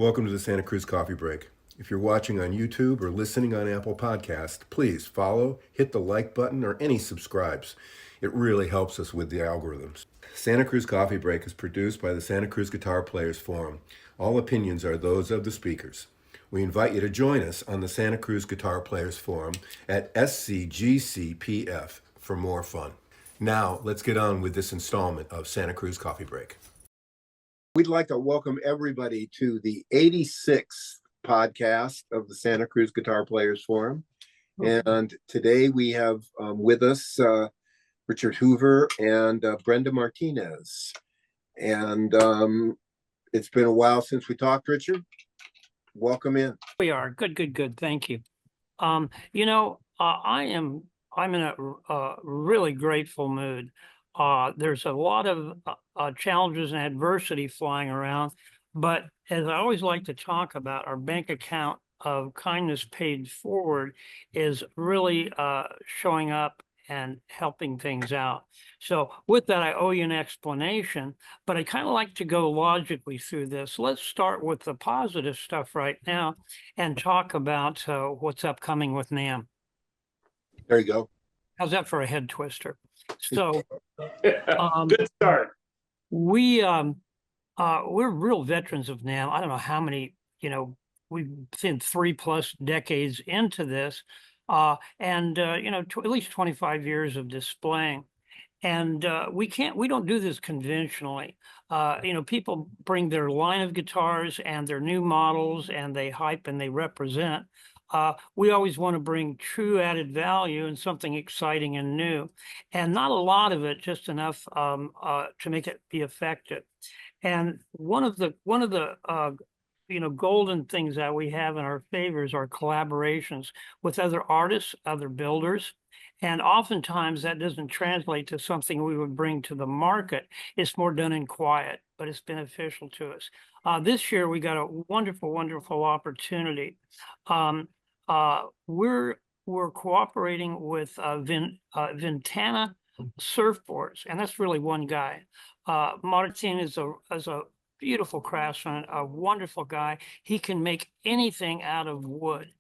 Welcome to the Santa Cruz Coffee Break. If you're watching on YouTube or listening on Apple Podcast, please follow, hit the like button, or any subscribes. It really helps us with the algorithms. Santa Cruz Coffee Break is produced by the Santa Cruz Guitar Players Forum. All opinions are those of the speakers. We invite you to join us on the Santa Cruz Guitar Players Forum at SCGC for more fun. Now, let's get on with this installment of Santa Cruz Coffee Break. We'd like to welcome everybody to the 86th podcast of the Santa Cruz Guitar Players Forum. And today we have with us Richard Hoover and Brenda Martinez. And it's been a while since we talked, Richard. Welcome in. We are. Good. Thank you. I'm in a really grateful mood. There's a lot of challenges and adversity flying around, but as I always like to talk about, our bank account of kindness paid forward is really showing up and helping things out. So with that, I owe you an explanation, but I kind of like to go logically through this. Let's start with the positive stuff right now and talk about what's upcoming with NAMM. There you go. How's that for a head twister? So good start. We're real veterans of NAMM. I don't know how many, we've been 3+ decades into this, at least 25 years of displaying. And we don't do this conventionally. People bring their line of guitars and their new models and they hype and they represent. We always want to bring true added value and something exciting and new, and not a lot of it, just enough to make it be effective. And one of the golden things that we have in our favors are collaborations with other artists, other builders. And oftentimes that doesn't translate to something we would bring to the market. It's more done in quiet, but it's beneficial to us. This year we got a wonderful opportunity. We're cooperating with Ventana Surfboards, and that's really one guy. Martin is a beautiful craftsman, a wonderful guy. He can make anything out of wood.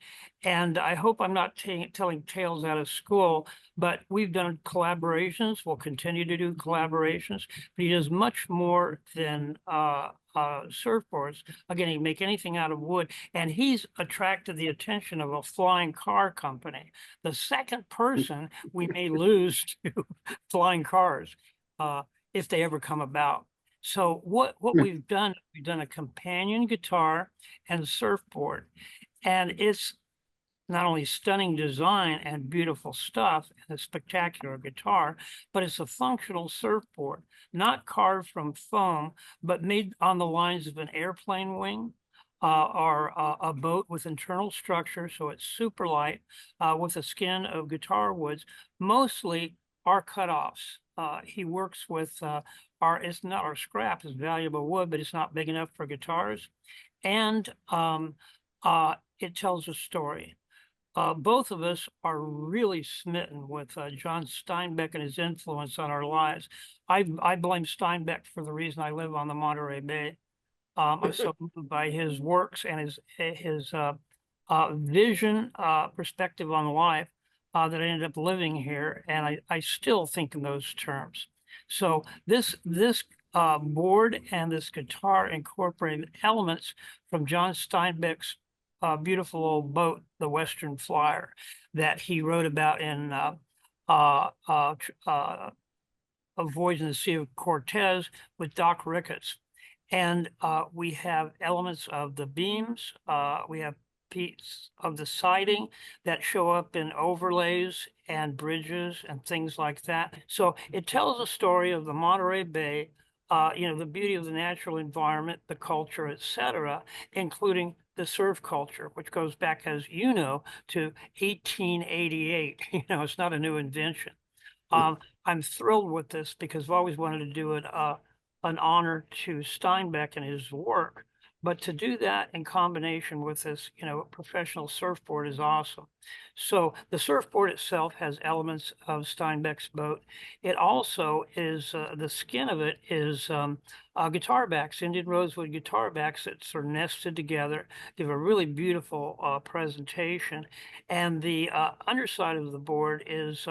And I hope I'm not telling tales out of school, but we've done collaborations. We'll continue to do collaborations. But he does much more than surfboards. Again, he can make anything out of wood. And he's attracted the attention of a flying car company. The second person we may lose to flying cars if they ever come about. So what we've done a companion guitar and surfboard, and it's not only stunning design and beautiful stuff and a spectacular guitar, but it's a functional surfboard, not carved from foam, but made on the lines of an airplane wing or a boat with internal structure. So it's super light with a skin of guitar woods, mostly our cutoffs. He works with it's not our scrap, it's valuable wood, but it's not big enough for guitars. And it tells a story. Both of us are really smitten with John Steinbeck and his influence on our lives. I blame Steinbeck for the reason I live on the Monterey Bay. I'm so moved by his works and his vision, perspective on life that I ended up living here, and I still think in those terms. So this board and this guitar incorporated elements from John Steinbeck's beautiful old boat, the Western Flyer, that he wrote about in A Voyage in the Sea of Cortez with Doc Ricketts. And we have elements of the beams. We have pieces of the siding that show up in overlays and bridges and things like that. So it tells a story of the Monterey Bay, the beauty of the natural environment, the culture, etc., including the surf culture, which goes back, as you know, to 1888. It's not a new invention. I'm thrilled with this because I've always wanted to do an honor to Steinbeck and his work. But to do that in combination with this, professional surfboard is awesome. So the surfboard itself has elements of Steinbeck's boat. It also is, the skin of it is guitar backs, Indian rosewood guitar backs that sort of nested together, give a really beautiful presentation. And the underside of the board is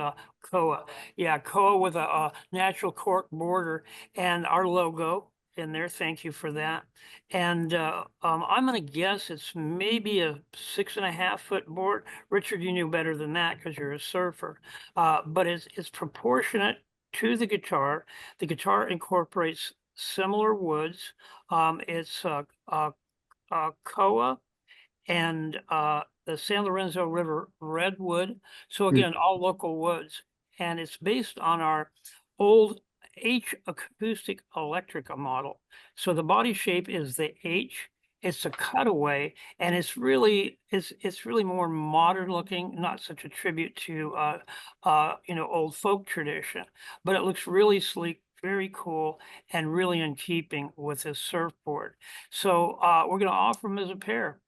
koa. Yeah, koa with a natural cork border and our logo in there. Thank you for that. And I'm going to guess it's maybe a 6.5 foot board. Richard, you knew better than that because you're a surfer. But it's proportionate to the guitar. The guitar incorporates similar woods. It's koa and the San Lorenzo River redwood. So again, all local woods. And it's based on our old H acoustic electrica model. So the body shape is the H. It's a cutaway, and it's really more modern looking, not such a tribute to old folk tradition, but it looks really sleek, very cool, and really in keeping with this surfboard. So we're going to offer them as a pair.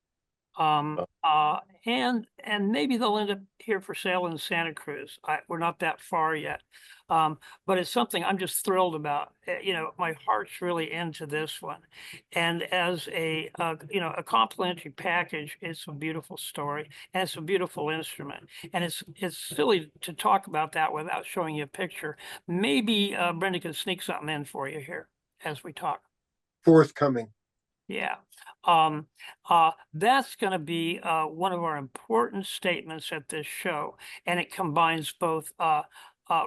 And maybe they'll end up here for sale in Santa Cruz. We're not that far yet. But it's something I'm just thrilled about. My heart's really into this one. And as a complimentary package, it's a beautiful story and it's a beautiful instrument. And it's silly to talk about that without showing you a picture. Maybe Brenda can sneak something in for you here as we talk. Forthcoming. Yeah. That's going to be one of our important statements at this show, and it combines both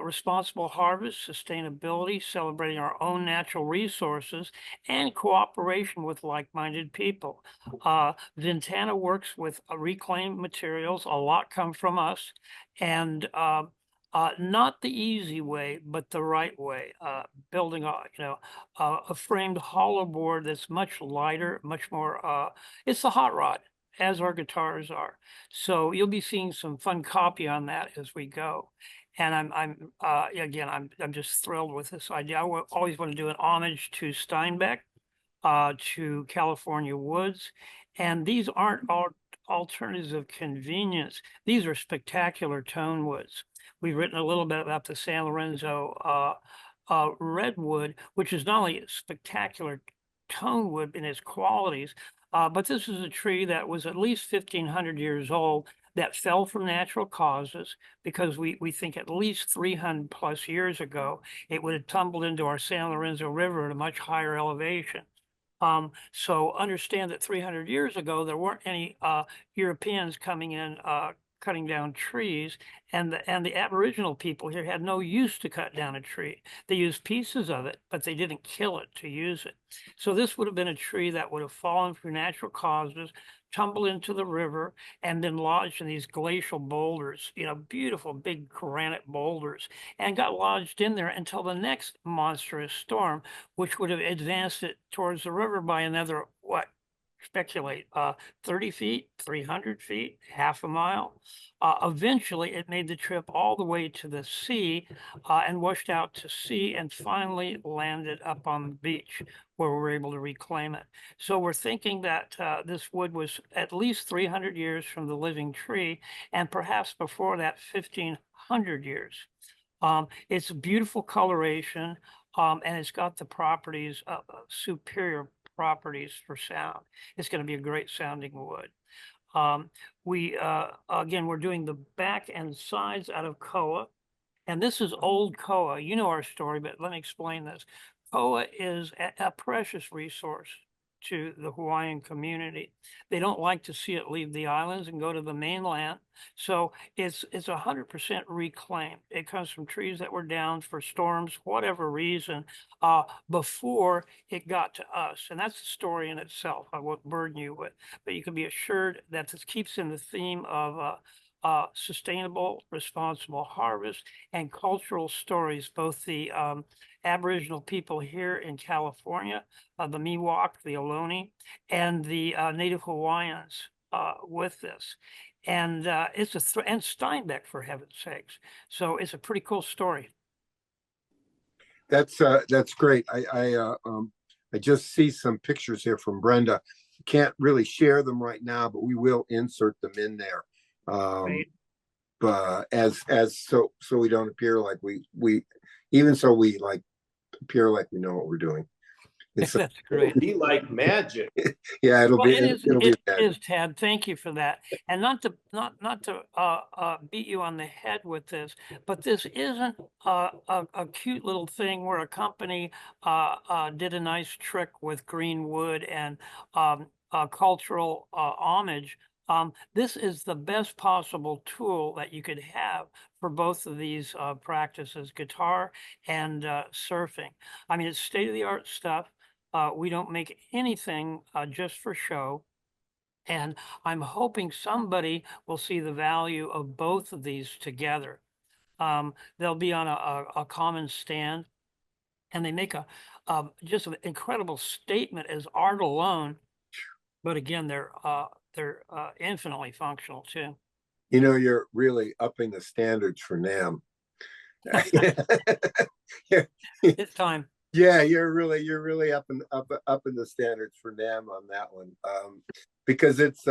responsible harvest, sustainability, celebrating our own natural resources, and cooperation with like-minded people. Ventana works with reclaimed materials. A lot come from us, and not the easy way, but the right way. Building a framed hollow board that's much lighter, much more. It's a hot rod, as our guitars are. So you'll be seeing some fun copy on that as we go. And I'm just thrilled with this idea. Always want to do an homage to Steinbeck, to California woods, and these aren't all alternatives of convenience. These are spectacular tone woods. We've written a little bit about the San Lorenzo redwood, which is not only a spectacular tone wood in its qualities, but this is a tree that was at least 1,500 years old that fell from natural causes because we think at least 300 plus years ago, it would have tumbled into our San Lorenzo River at a much higher elevation. So understand that 300 years ago, there weren't any Europeans coming in cutting down trees, and the Aboriginal people here had no use to cut down a tree. They used pieces of it, but they didn't kill it to use it. So this would have been a tree that would have fallen through natural causes, tumbled into the river, and then lodged in these glacial boulders, beautiful big granite boulders, and got lodged in there until the next monstrous storm, which would have advanced it towards the river by another, speculate, 30 feet, 300 feet, half a mile. Eventually, it made the trip all the way to the sea and washed out to sea and finally landed up on the beach where we were able to reclaim it. So we're thinking that this wood was at least 300 years from the living tree, and perhaps before that, 1,500 years. It's a beautiful coloration, and it's got the properties, superior properties for sound. It's going to be a great sounding wood. Again, we're doing the back and sides out of koa, and this is old koa. You know our story, but let me explain this. Koa is a precious resource to the Hawaiian community. They don't like to see it leave the islands and go to the mainland. So it's 100% reclaimed. It comes from trees that were down for storms, whatever reason, before it got to us. And that's the story in itself. I won't burden you with, but you can be assured that this keeps in the theme of sustainable, responsible harvest and cultural stories, both the Aboriginal people here in California, the Miwok, the Ohlone, and the Native Hawaiians with this. And it's and Steinbeck, for heaven's sakes. So it's a pretty cool story. That's great. I just see some pictures here from Brenda. can't really share them right now, but we will insert them in there. Right. But so we don't appear like we even so we like appear like we know what we're doing. It's That's great. Be like magic. yeah, it'll Well, be it it'll be is, bad. Tad. Thank you for that. And not to beat you on the head with this, but this isn't a cute little thing where a company did a nice trick with green wood and cultural homage. This is the best possible tool that you could have for both of these practices, guitar and surfing. I mean, it's state-of-the-art stuff. We don't make anything just for show. And I'm hoping somebody will see the value of both of these together. They'll be on a common stand, and they make just an incredible statement as art alone. But again, they're infinitely functional too. You know, you're really upping the standards for NAMM. It's time. Yeah, you're really up in the standards for NAMM on that one, because it's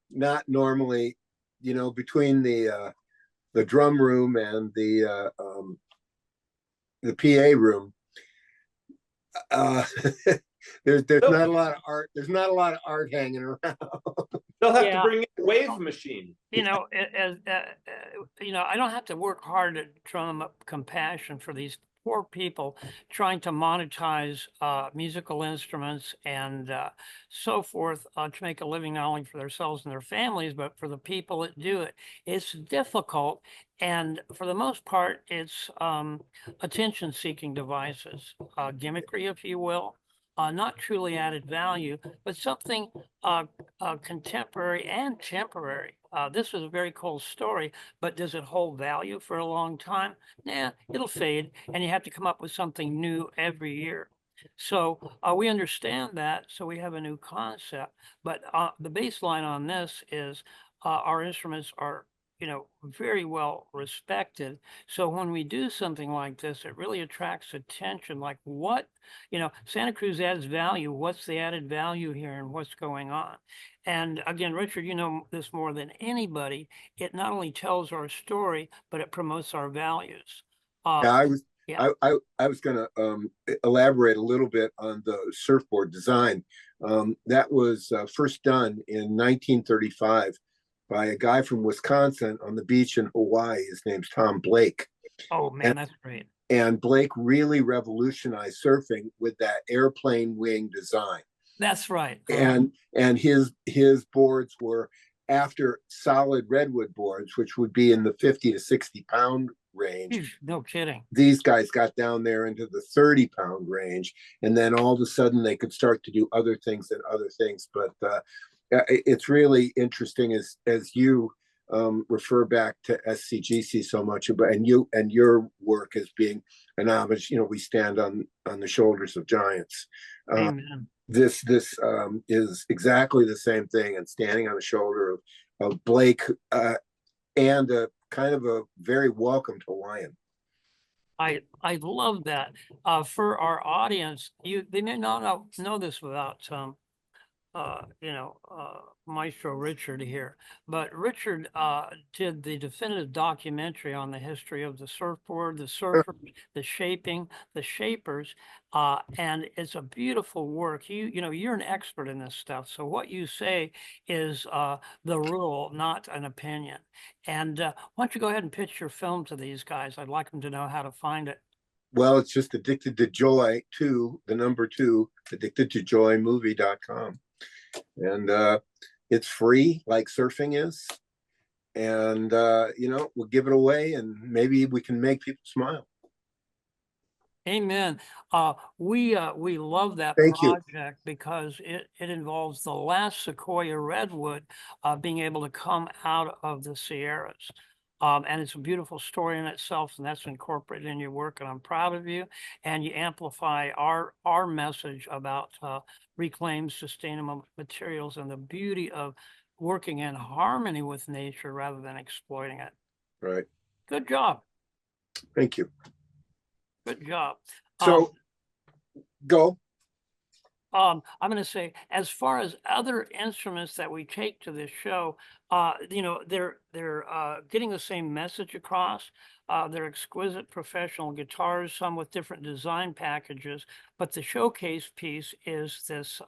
not normally, you know, between the drum room and the PA room. There's not a lot of art. There's not a lot of art hanging around. They'll have Yeah. to bring in a wave machine. You know, as you know, I don't have to work hard to drum up compassion for these poor people trying to monetize musical instruments and so forth to make a living not only for themselves and their families, but for the people that do it. It's difficult, and for the most part, it's attention-seeking devices, gimmickry, if you will. Not truly added value, but something contemporary and temporary. This is a very cool story, but does it hold value for a long time? Nah, it'll fade, and you have to come up with something new every year. So we understand that, so we have a new concept. But the baseline on this is our instruments are, you know, very well respected. So when we do something like this, it really attracts attention. Like, what, you know, Santa Cruz adds value. What's the added value here and what's going on? And again, Richard, you know this more than anybody. It not only tells our story, but it promotes our values. Yeah, I was going to elaborate a little bit on the surfboard design. That was first done in 1935 by a guy from Wisconsin on the beach in Hawaii. His name's Tom Blake. Oh man, that's great. And Blake really revolutionized surfing with that airplane wing design. That's right. And his boards were after solid redwood boards, which would be in the 50 to 60 pound range. No kidding. These guys got down there into the 30-pound range, and then all of a sudden they could start to do other things and other things. But it's really interesting as you refer back to SCGC so much about, and your work as being an homage. You know, we stand on the shoulders of giants. Amen. This is exactly the same thing, and standing on the shoulder of Blake and a kind of a very welcomed Hawaiian. I love that. For our audience, they may not know this without Maestro Richard here, but Richard did the definitive documentary on the history of the surfboard, the surfer, the shaping, the shapers, and it's a beautiful work. You know, you're an expert in this stuff, so what you say is the rule, not an opinion. And why don't you go ahead and pitch your film to these guys? I'd like them to know how to find it. Well, it's just Addicted to Joy 2, the number 2, addictedtojoymovie.com. And it's free, like surfing is. And you know, we'll give it away, and maybe we can make people smile. Amen. We love that Thank you. project because it involves the last Sequoia redwood being able to come out of the Sierras. And it's a beautiful story in itself, and that's incorporated in your work, and I'm proud of you. And you amplify our message about reclaimed sustainable materials and the beauty of working in harmony with nature rather than exploiting it. Right. Good job. Thank you. Good job. So go. I'm going to say, as far as other instruments that we take to this show, they're getting the same message across. They're exquisite professional guitars, some with different design packages, but the showcase piece is this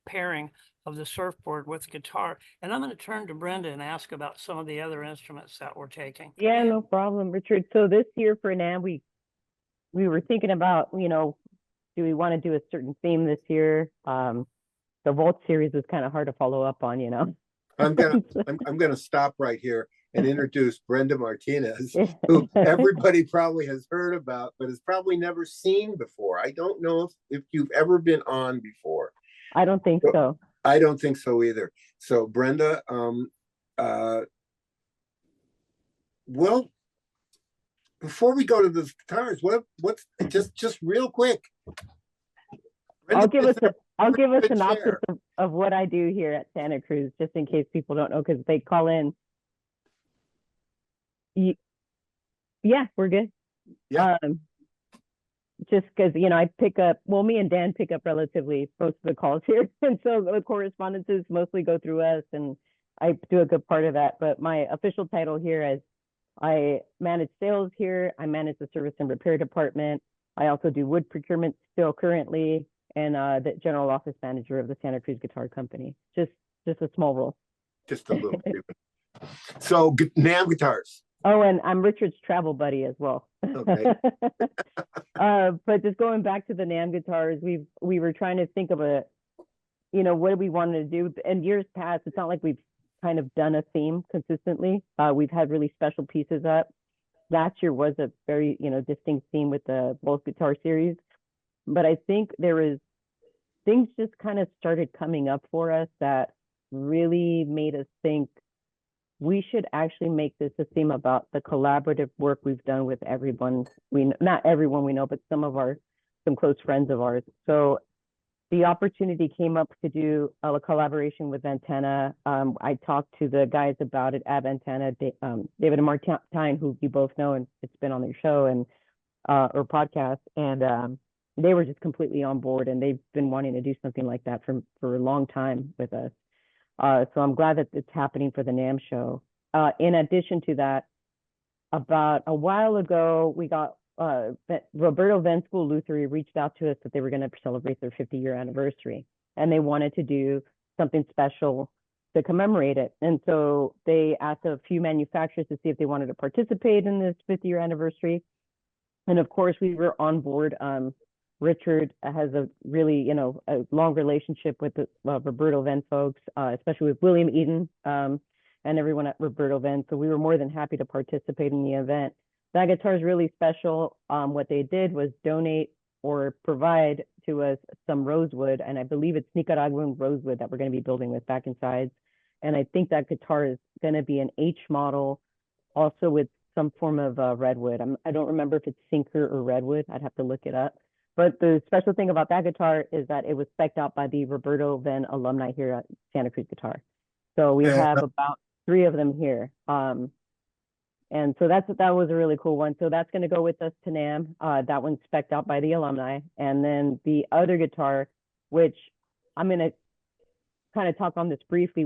pairing of the surfboard with guitar. And I'm going to turn to Brenda and ask about some of the other instruments that we're taking. Yeah, no problem, Richard. So this year for NAMM, we were thinking about, do we want to do a certain theme this year? The Vault series was kind of hard to follow up on, I'm gonna stop right here and introduce Brenda Martinez, who everybody probably has heard about, but has probably never seen before. I don't know if you've ever been on before. I don't think so. I don't think so either. So Brenda, well, before we go to the guitars, what's just real quick? Brenda, I'll give a good synopsis share. of what I do here at Santa Cruz, just in case people don't know, because they call in. Yeah, we're good. Yeah. Just because, I pick up, me and Dan pick up relatively most of the calls here. And so the correspondences mostly go through us, and I do a good part of that. But my official title here is I manage sales here. I manage the service and repair department. I also do wood procurement still currently, and the general office manager of the Santa Cruz Guitar Company. Just a small role. Just a little bit. So NAMM guitars. Oh, and I'm Richard's travel buddy as well. Okay. But just going back to the NAMM guitars, we were trying to think of what do we want to do? In years past, it's not like we've kind of done a theme consistently. We've had really special pieces up. Last year was a very, distinct theme with the both guitar series. But I think things just kind of started coming up for us that really made us think we should actually make this a theme about the collaborative work we've done with everyone not everyone we know, but some close friends of ours. So the opportunity came up to do a collaboration with Antenna. I talked to the guys about it at Antenna, David and Martine, who you both know, and it's been on their show and or podcast, and they were just completely on board, and they've been wanting to do something like that for a long time with us. So I'm glad that it's happening for the NAMM show. In addition to that, about a while ago, we got Roberto Venskool Lutherie reached out to us that they were going to celebrate their 50-year anniversary, and they wanted to do something special to commemorate it. And so they asked a few manufacturers to see if they wanted to participate in this 50-year anniversary. And of course, we were on board. Richard has a really, a long relationship with the Roberto Venn folks, especially with William Eden and everyone at Roberto Venn. So we were more than happy to participate in the event. That guitar is really special. What they did was donate or provide to us some rosewood, and I believe it's Nicaraguan rosewood that we're going to be building with back and sides. And I think that guitar is going to be an H model, also with some form of redwood. I don't remember if it's Sinker or redwood. I'd have to look it up. But the special thing about that guitar is that it was spec'd out by the Roberto Venn alumni here at Santa Cruz Guitar. So we have about 3 of them here. And so that was a really cool one. So that's going to go with us to NAMM. That one's spec'd out by the alumni. And then the other guitar, which I'm going to kind of talk on this briefly.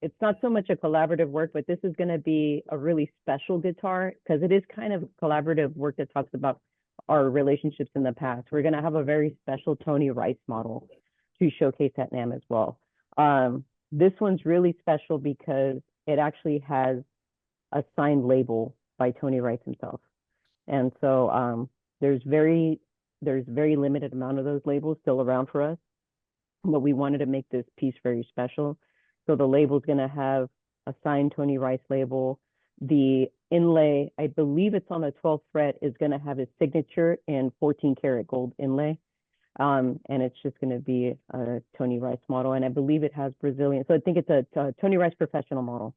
It's not so much a collaborative work, but this is going to be a really special guitar because it is kind of collaborative work that talks about our relationships in the past. We're going to have a very special Tony Rice model to showcase at NAMM as well. This one's really special because it actually has a signed label by Tony Rice himself. And so there's very limited amount of those labels still around for us, but we wanted to make this piece very special. So the label's going to have a signed Tony Rice label. The inlay, I believe it's on the 12th fret, is going to have his signature in 14 karat gold inlay. And it's just going to be a Tony Rice model. And I believe it has Brazilian. So I think it's a Tony Rice professional model.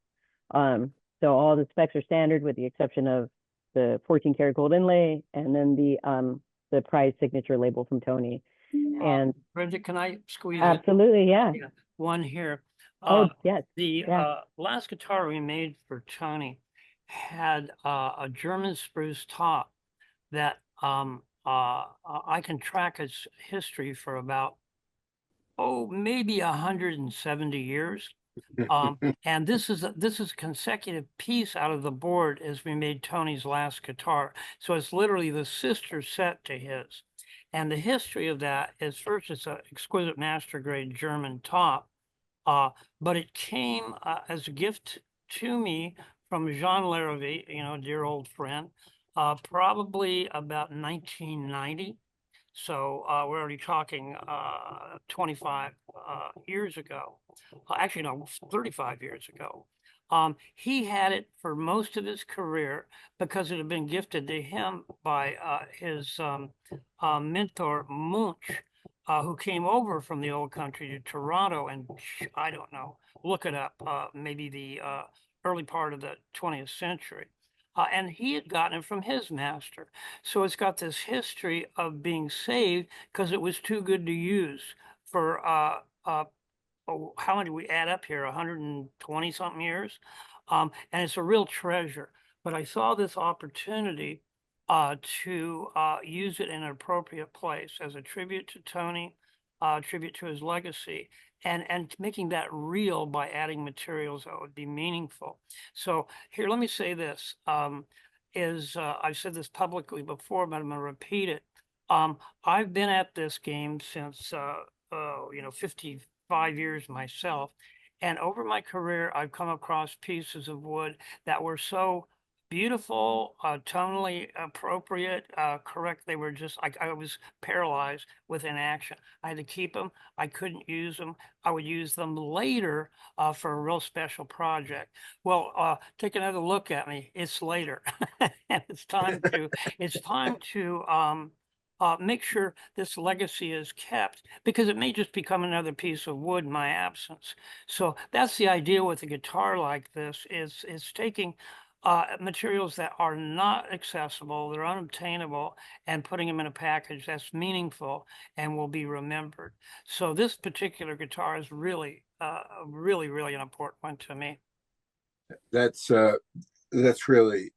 So all the specs are standard with the exception of the 14 karat gold inlay and then the prize signature label from Tony. And Brenda, can I squeeze in absolutely, yeah. one here? Oh, yes. The yeah. last guitar we made for Tony had a German spruce top that I can track its history for about maybe 170 years. And this is a consecutive piece out of the board as we made Tony's last guitar. So it's literally the sister set to his. And the history of that is, first, it's an exquisite master grade German top, but it came as a gift to me from Jean Larrivee, a dear old friend, probably about 1990. So we're already talking 25 years ago. Actually, no, 35 years ago. He had it for most of his career because it had been gifted to him by his mentor, Munch, who came over from the old country to Toronto, and I don't know, look it up, maybe the early part of the 20th century. And he had gotten it from his master. So it's got this history of being saved because it was too good to use for, how many we add up here? 120 something years. And it's a real treasure. But I saw this opportunity to use it in an appropriate place as a tribute to Tony, tribute to his legacy, and making that real by adding materials that would be meaningful. So here, let me say this, I've said this publicly before, but I'm gonna repeat it. I've been at this game since, 55 years myself. And over my career, I've come across pieces of wood that were so beautiful, tonally appropriate, correct. They were just, I was paralyzed with inaction. I had to keep them. I couldn't use them. I would use them later for a real special project. Well, take another look at me. It's later. And it's time to make sure this legacy is kept, because it may just become another piece of wood in my absence. So that's the idea with a guitar like this, is taking materials that are not accessible, they're unobtainable, and putting them in a package that's meaningful and will be remembered. So this particular guitar is really, really an important one to me. That's really,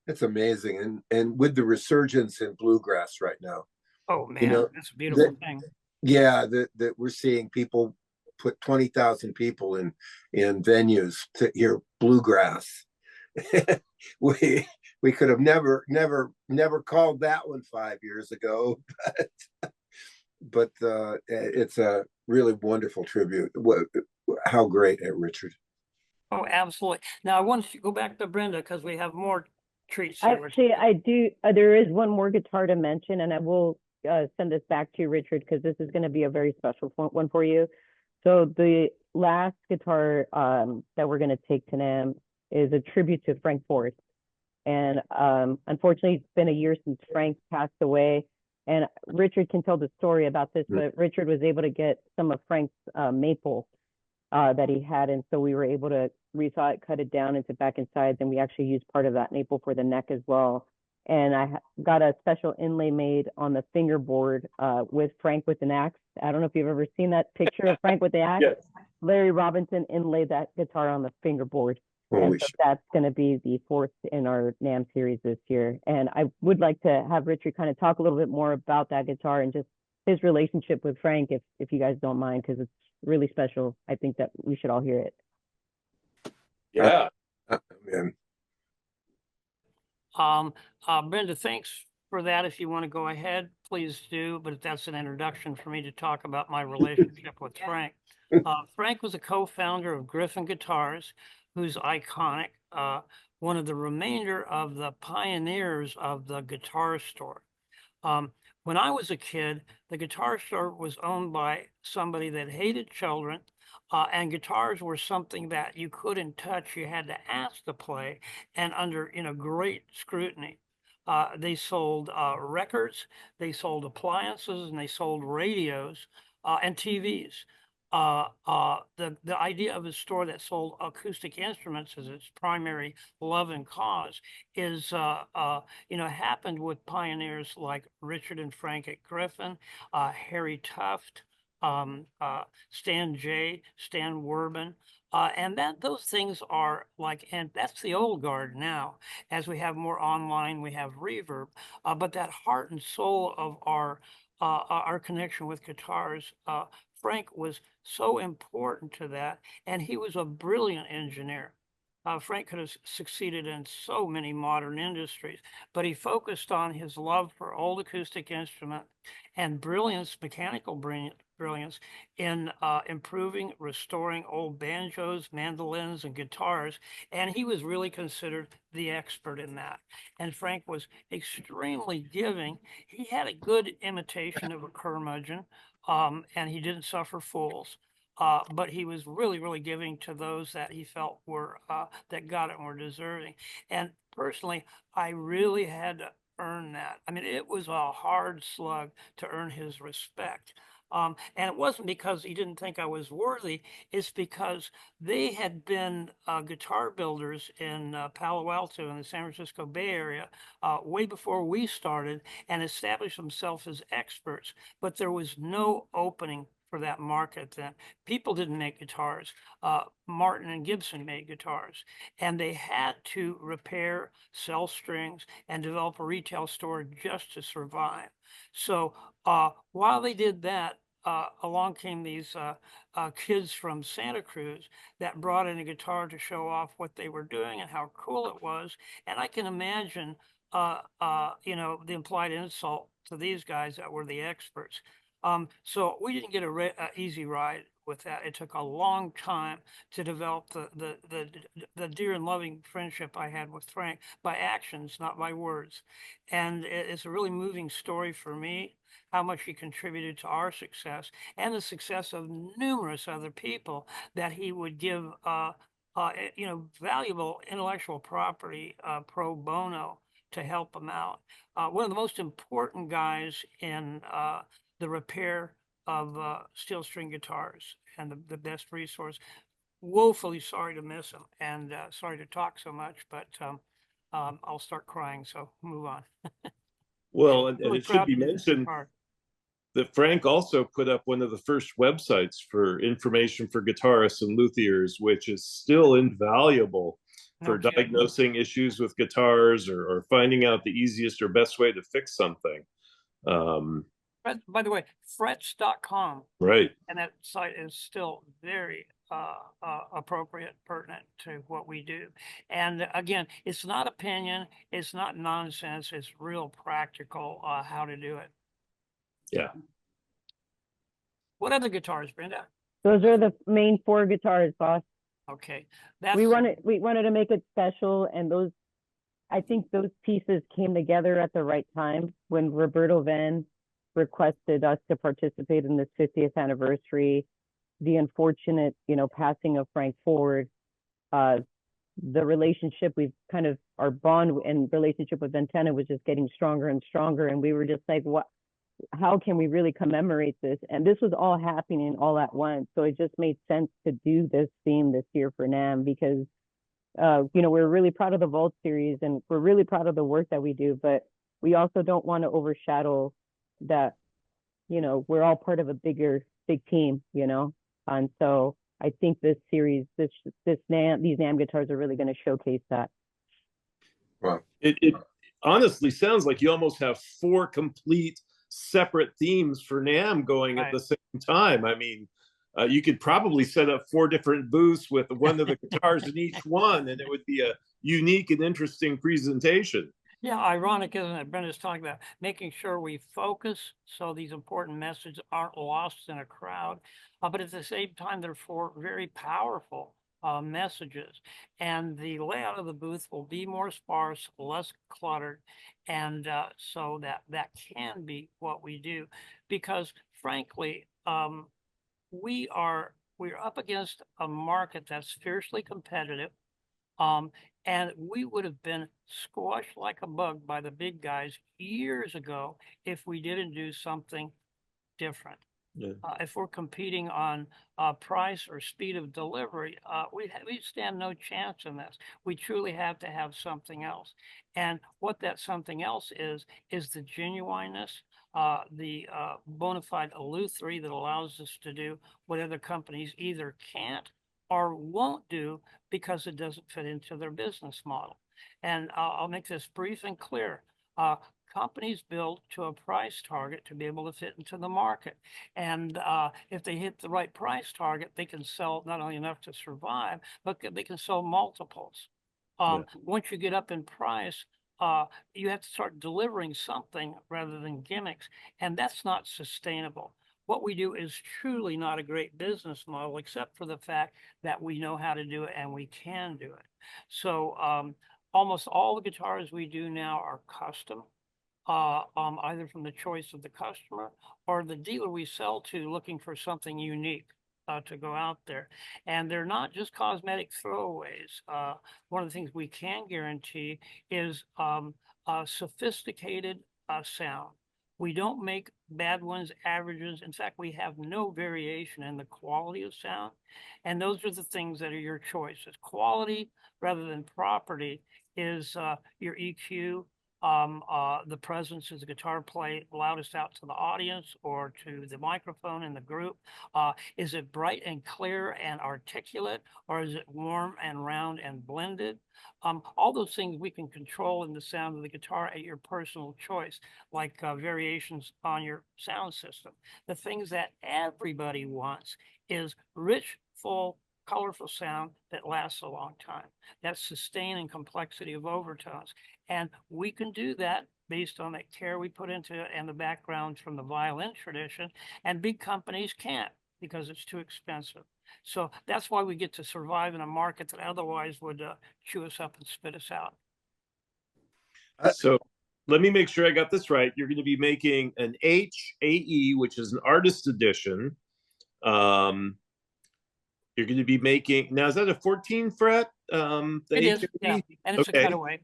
it's amazing. And with the resurgence in bluegrass right now, Oh you man, know, that's a beautiful thing. yeah, that we're seeing people put 20,000 people in venues to hear bluegrass. we could have never called that one 5 years ago, but it's a really wonderful tribute. How great, Richard. Oh, absolutely. Now I want to go back to Brenda because we have more treats here. Actually, I do. There is one more guitar to mention, and I will send this back to you, Richard, because this is going to be a very special one for you. So the last guitar that we're going to take to NAMM is a tribute to Frank Forrest. And unfortunately, it's been a year since Frank passed away. And Richard can tell the story about this, but Richard was able to get some of Frank's maple that he had. And so we were able to resaw it, cut it down into back and sides, and we actually used part of that maple for the neck as well. And I got a special inlay made on the fingerboard with Frank with an axe. I don't know if you've ever seen that picture of Frank with the axe. Yes. Larry Robinson inlaid that guitar on the fingerboard. And so that's going to be the fourth in our NAMM series this year. And I would like to have Richard kind of talk a little bit more about that guitar and just his relationship with Frank, if you guys don't mind, because it's really special. I think that we should all hear it. Yeah. Man. Brenda, thanks for that. If you want to go ahead, please do. But that's an introduction for me to talk about my relationship with Frank. Frank was a co-founder of Griffin Guitars, who's iconic, one of the remainder of the pioneers of the guitar store. When I was a kid, the guitar store was owned by somebody that hated children, and guitars were something that you couldn't touch. You had to ask to play, and under great scrutiny. They sold records, they sold appliances, and they sold radios and TVs. The idea of a store that sold acoustic instruments as its primary love and cause is, happened with pioneers like Richard and Frank at Griffin, Harry Tuft, Stan J, Stan Werben. And those things are like, and that's the old guard now. As we have more online, we have reverb, but that heart and soul of our connection with guitars, Frank was so important to that, and he was a brilliant engineer. Frank could have succeeded in so many modern industries, but he focused on his love for old acoustic instrument and brilliance, mechanical brilliance in improving, restoring old banjos, mandolins, and guitars. And he was really considered the expert in that. And Frank was extremely giving. He had a good imitation of a curmudgeon, and he didn't suffer fools. But he was really, really giving to those that he felt were that got it and were deserving. And personally, I really had to earn that. I mean, it was a hard slug to earn his respect. And it wasn't because he didn't think I was worthy. It's because they had been guitar builders in Palo Alto in the San Francisco Bay Area way before we started and established themselves as experts. But there was no opening for that market then. People didn't make guitars. Martin and Gibson made guitars, and they had to repair, sell strings, and develop a retail store just to survive. So while they did that, along came these kids from Santa Cruz that brought in a guitar to show off what they were doing and how cool it was. And I can imagine, you know, the implied insult to these guys that were the experts. So we didn't get a easy ride with that. It took a long time to develop the dear and loving friendship I had with Frank by actions, not by words. And it's a really moving story for me, how much he contributed to our success and the success of numerous other people that he would give, you know, valuable intellectual property pro bono to help them out. One of the most important guys in the repair of steel string guitars and the best resource. Woefully sorry to miss him and sorry to talk so much, but I'll start crying, so move on. Well, and Really it should proud be of this mentioned guitar. that Frank also put up one of the first websites for information for guitarists and luthiers, which is still invaluable for No kidding. diagnosing issues with guitars or finding out the easiest or best way to fix something. By the way, frets.com, Right. and that site is still very appropriate, pertinent to what we do. And again, it's not opinion, it's not nonsense, it's real practical how to do it. Yeah. What other guitars, Brenda? Those are the main 4 guitars, boss. Okay, that's We wanted to make it special, and I think those pieces came together at the right time when Roberto Van requested us to participate in this 50th anniversary. The unfortunate, you know, passing of Frank Ford, the relationship our bond and relationship with Ventana was just getting stronger and stronger, and we were just like, what? How can we really commemorate this? And this was all happening all at once, so it just made sense to do this theme this year for NAMM because, you know, we're really proud of the Vault series and we're really proud of the work that we do, but we also don't want to overshadow that, you know, we're all part of a big team, you know, and so I think this series, these NAMM guitars are really going to showcase that. Wow. It honestly sounds like you almost have 4 complete separate themes for NAMM going at the same time. I mean, you could probably set up 4 different booths with one of the guitars in each one, and it would be a unique and interesting presentation. Yeah, ironic, isn't it? Brenda's talking about making sure we focus so these important messages aren't lost in a crowd, but at the same time, they're 4 very powerful messages. And the layout of the booth will be more sparse, less cluttered, and so that can be what we do. Because frankly, we're up against a market that's fiercely competitive. And we would have been squashed like a bug by the big guys years ago if we didn't do something different. Yeah. If we're competing on price or speed of delivery, we stand no chance in this. We truly have to have something else. And what that something else is the genuineness, the bona fide lutherie that allows us to do what other companies either can't or won't do because it doesn't fit into their business model. And I'll make this brief and clear. companies build to a price target to be able to fit into the market. And if they hit the right price target, they can sell not only enough to survive, but they can sell multiples. Once you get up in price, you have to start delivering something rather than gimmicks, and that's not sustainable. What we do is truly not a great business model, except for the fact that we know how to do it and we can do it. So almost all the guitars we do now are custom, either from the choice of the customer or the dealer we sell to looking for something unique to go out there. And they're not just cosmetic throwaways. One of the things we can guarantee is sophisticated sound. We don't make bad ones averages. In fact, we have no variation in the quality of sound. And those are the things that are your choices. Quality rather than property is your EQ, the presence of the guitar play loudest out to the audience or to the microphone in the group. Is it bright and clear and articulate, or is it warm and round and blended? All those things we can control in the sound of the guitar at your personal choice, like variations on your sound system. The things that everybody wants is rich, full, colorful sound that lasts a long time. That's sustain and complexity of overtones. And we can do that based on that care we put into it and the background from the violin tradition. And big companies can't because it's too expensive. So that's why we get to survive in a market that otherwise would chew us up and spit us out. So let me make sure I got this right. You're going to be making an HAE, which is an artist edition. You're going to be making, now is that a 14 fret? It is, yeah. And it's a cutaway.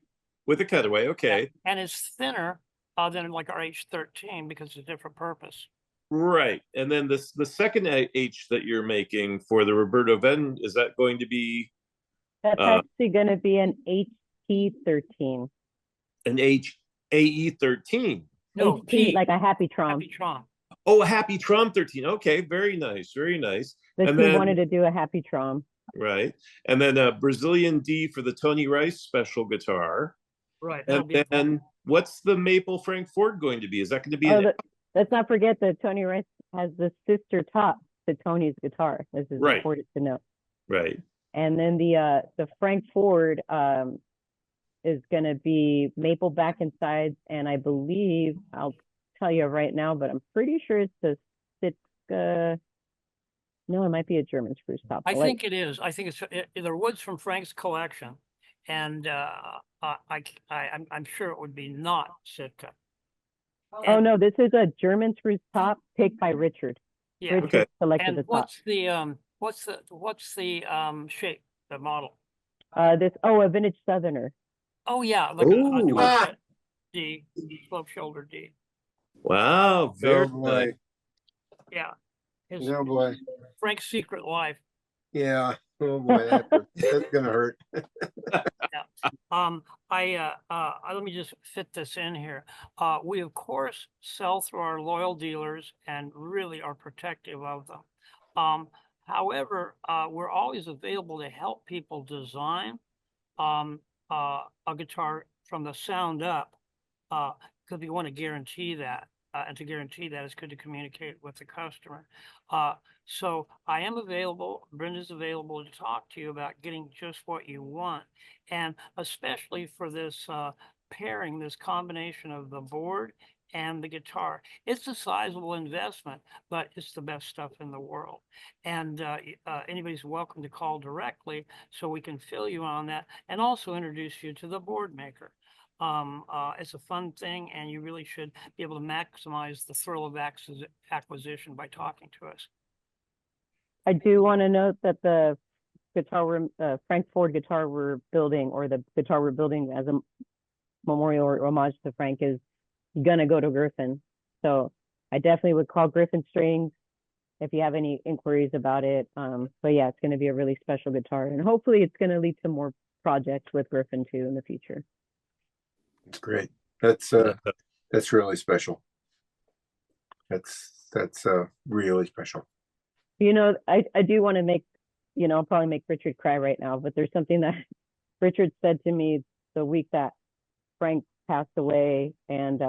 With a cutaway, okay. Yeah. And it's thinner than like our H13 because it's a different purpose. Right. And then the second H that you're making for the Roberto Venn, is that going to be? That's actually going to be an HT13. An HAE13. No, HT, like a Happy Trom. Happy Trom. Oh, a Happy Trom 13. Okay, very nice, very nice. The and team wanted to do a Happy Trom. Right. And then a Brazilian D for the Tony Rice special guitar. Right. And then what's the Maple Frank Ford going to be? Is that going to be let's not forget that Tony Rice has the sister top to Tony's guitar. This is important to note. Right. And then the Frank Ford is going to be maple back and sides, and I believe I'll tell you right now, but I'm pretty sure it's a Sitka. No, it might be a German spruce top. I think it is. I think it's they're woods from Frank's collection, and I'm sure it would be not Sitka. Oh no, this is a German spruce top picked by Richard. Yeah. Richard selected the top. What's the shape, the model? A vintage Southerner. Oh yeah, look at D, slope shoulder D. Wow, very boy. Yeah. Oh boy. Frank's secret life. Yeah. Oh boy, that's gonna hurt. Yeah. Let me just fit this in here. We of course sell through our loyal dealers and really are protective of them. However, we're always available to help people design a guitar from the sound up, because we want to guarantee that. And to guarantee that, it's good to communicate with the customer. So I am available. Brenda's available to talk to you about getting just what you want. And especially for this pairing, this combination of the board and the guitar. It's a sizable investment, but it's the best stuff in the world. And anybody's welcome to call directly so we can fill you on that and also introduce you to the board maker. It's a fun thing, and you really should be able to maximize the thrill of acquisition by talking to us. I do want to note that the Frank Ford guitar we're building, or the guitar we're building as a memorial or homage to Frank, is gonna go to Griffin. So I definitely would call Griffin Strings if you have any inquiries about it. But yeah, it's gonna be a really special guitar, and hopefully it's gonna lead to more projects with Griffin too in the future. It's great. That's really special. That's really special. You know, I do want to make, I'll probably make Richard cry right now, but there's something that Richard said to me the week that Frank passed away, and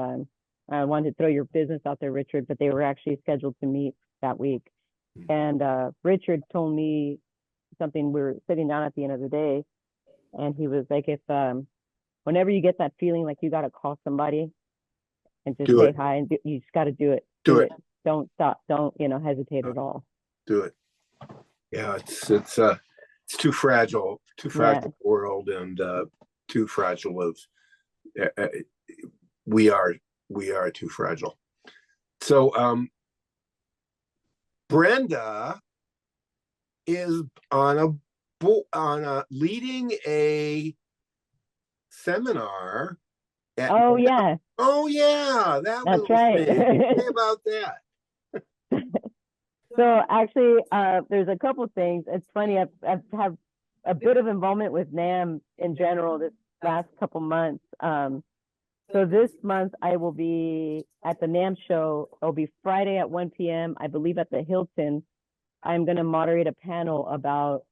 I wanted to throw your business out there, Richard, but they were actually scheduled to meet that week. And Richard told me something. We were sitting down at the end of the day, and he was like, if whenever you get that feeling like you got to call somebody and just Do say it. hi, and you just got to do it. Do it. Don't stop. Don't, hesitate at all. Do it. Yeah, it's too fragile world, and too fragile of we are too fragile. So Brenda is on a leading a seminar at, Oh yeah, that that's little right. thing. Say about that. So actually, there's a couple things. It's funny. I've had a bit of involvement with NAMM in general this last couple months. So this month I will be at the NAMM show. It'll be Friday at 1 p.m. I believe at the Hilton. I'm going to moderate a panel about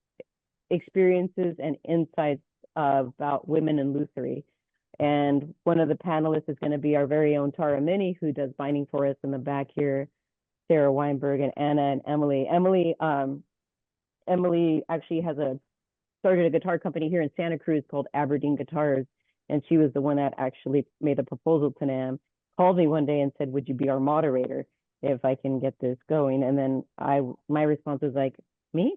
experiences and insights about women in lutherie. And one of the panelists is going to be our very own Tara Minnie, who does binding for us in the back here, Sarah Weinberg, and Anna and Emily. Emily actually started a guitar company here in Santa Cruz called Aberdeen Guitars. And she was the one that actually made the proposal to NAMM, called me one day and said, would you be our moderator if I can get this going? And then my response was like, me?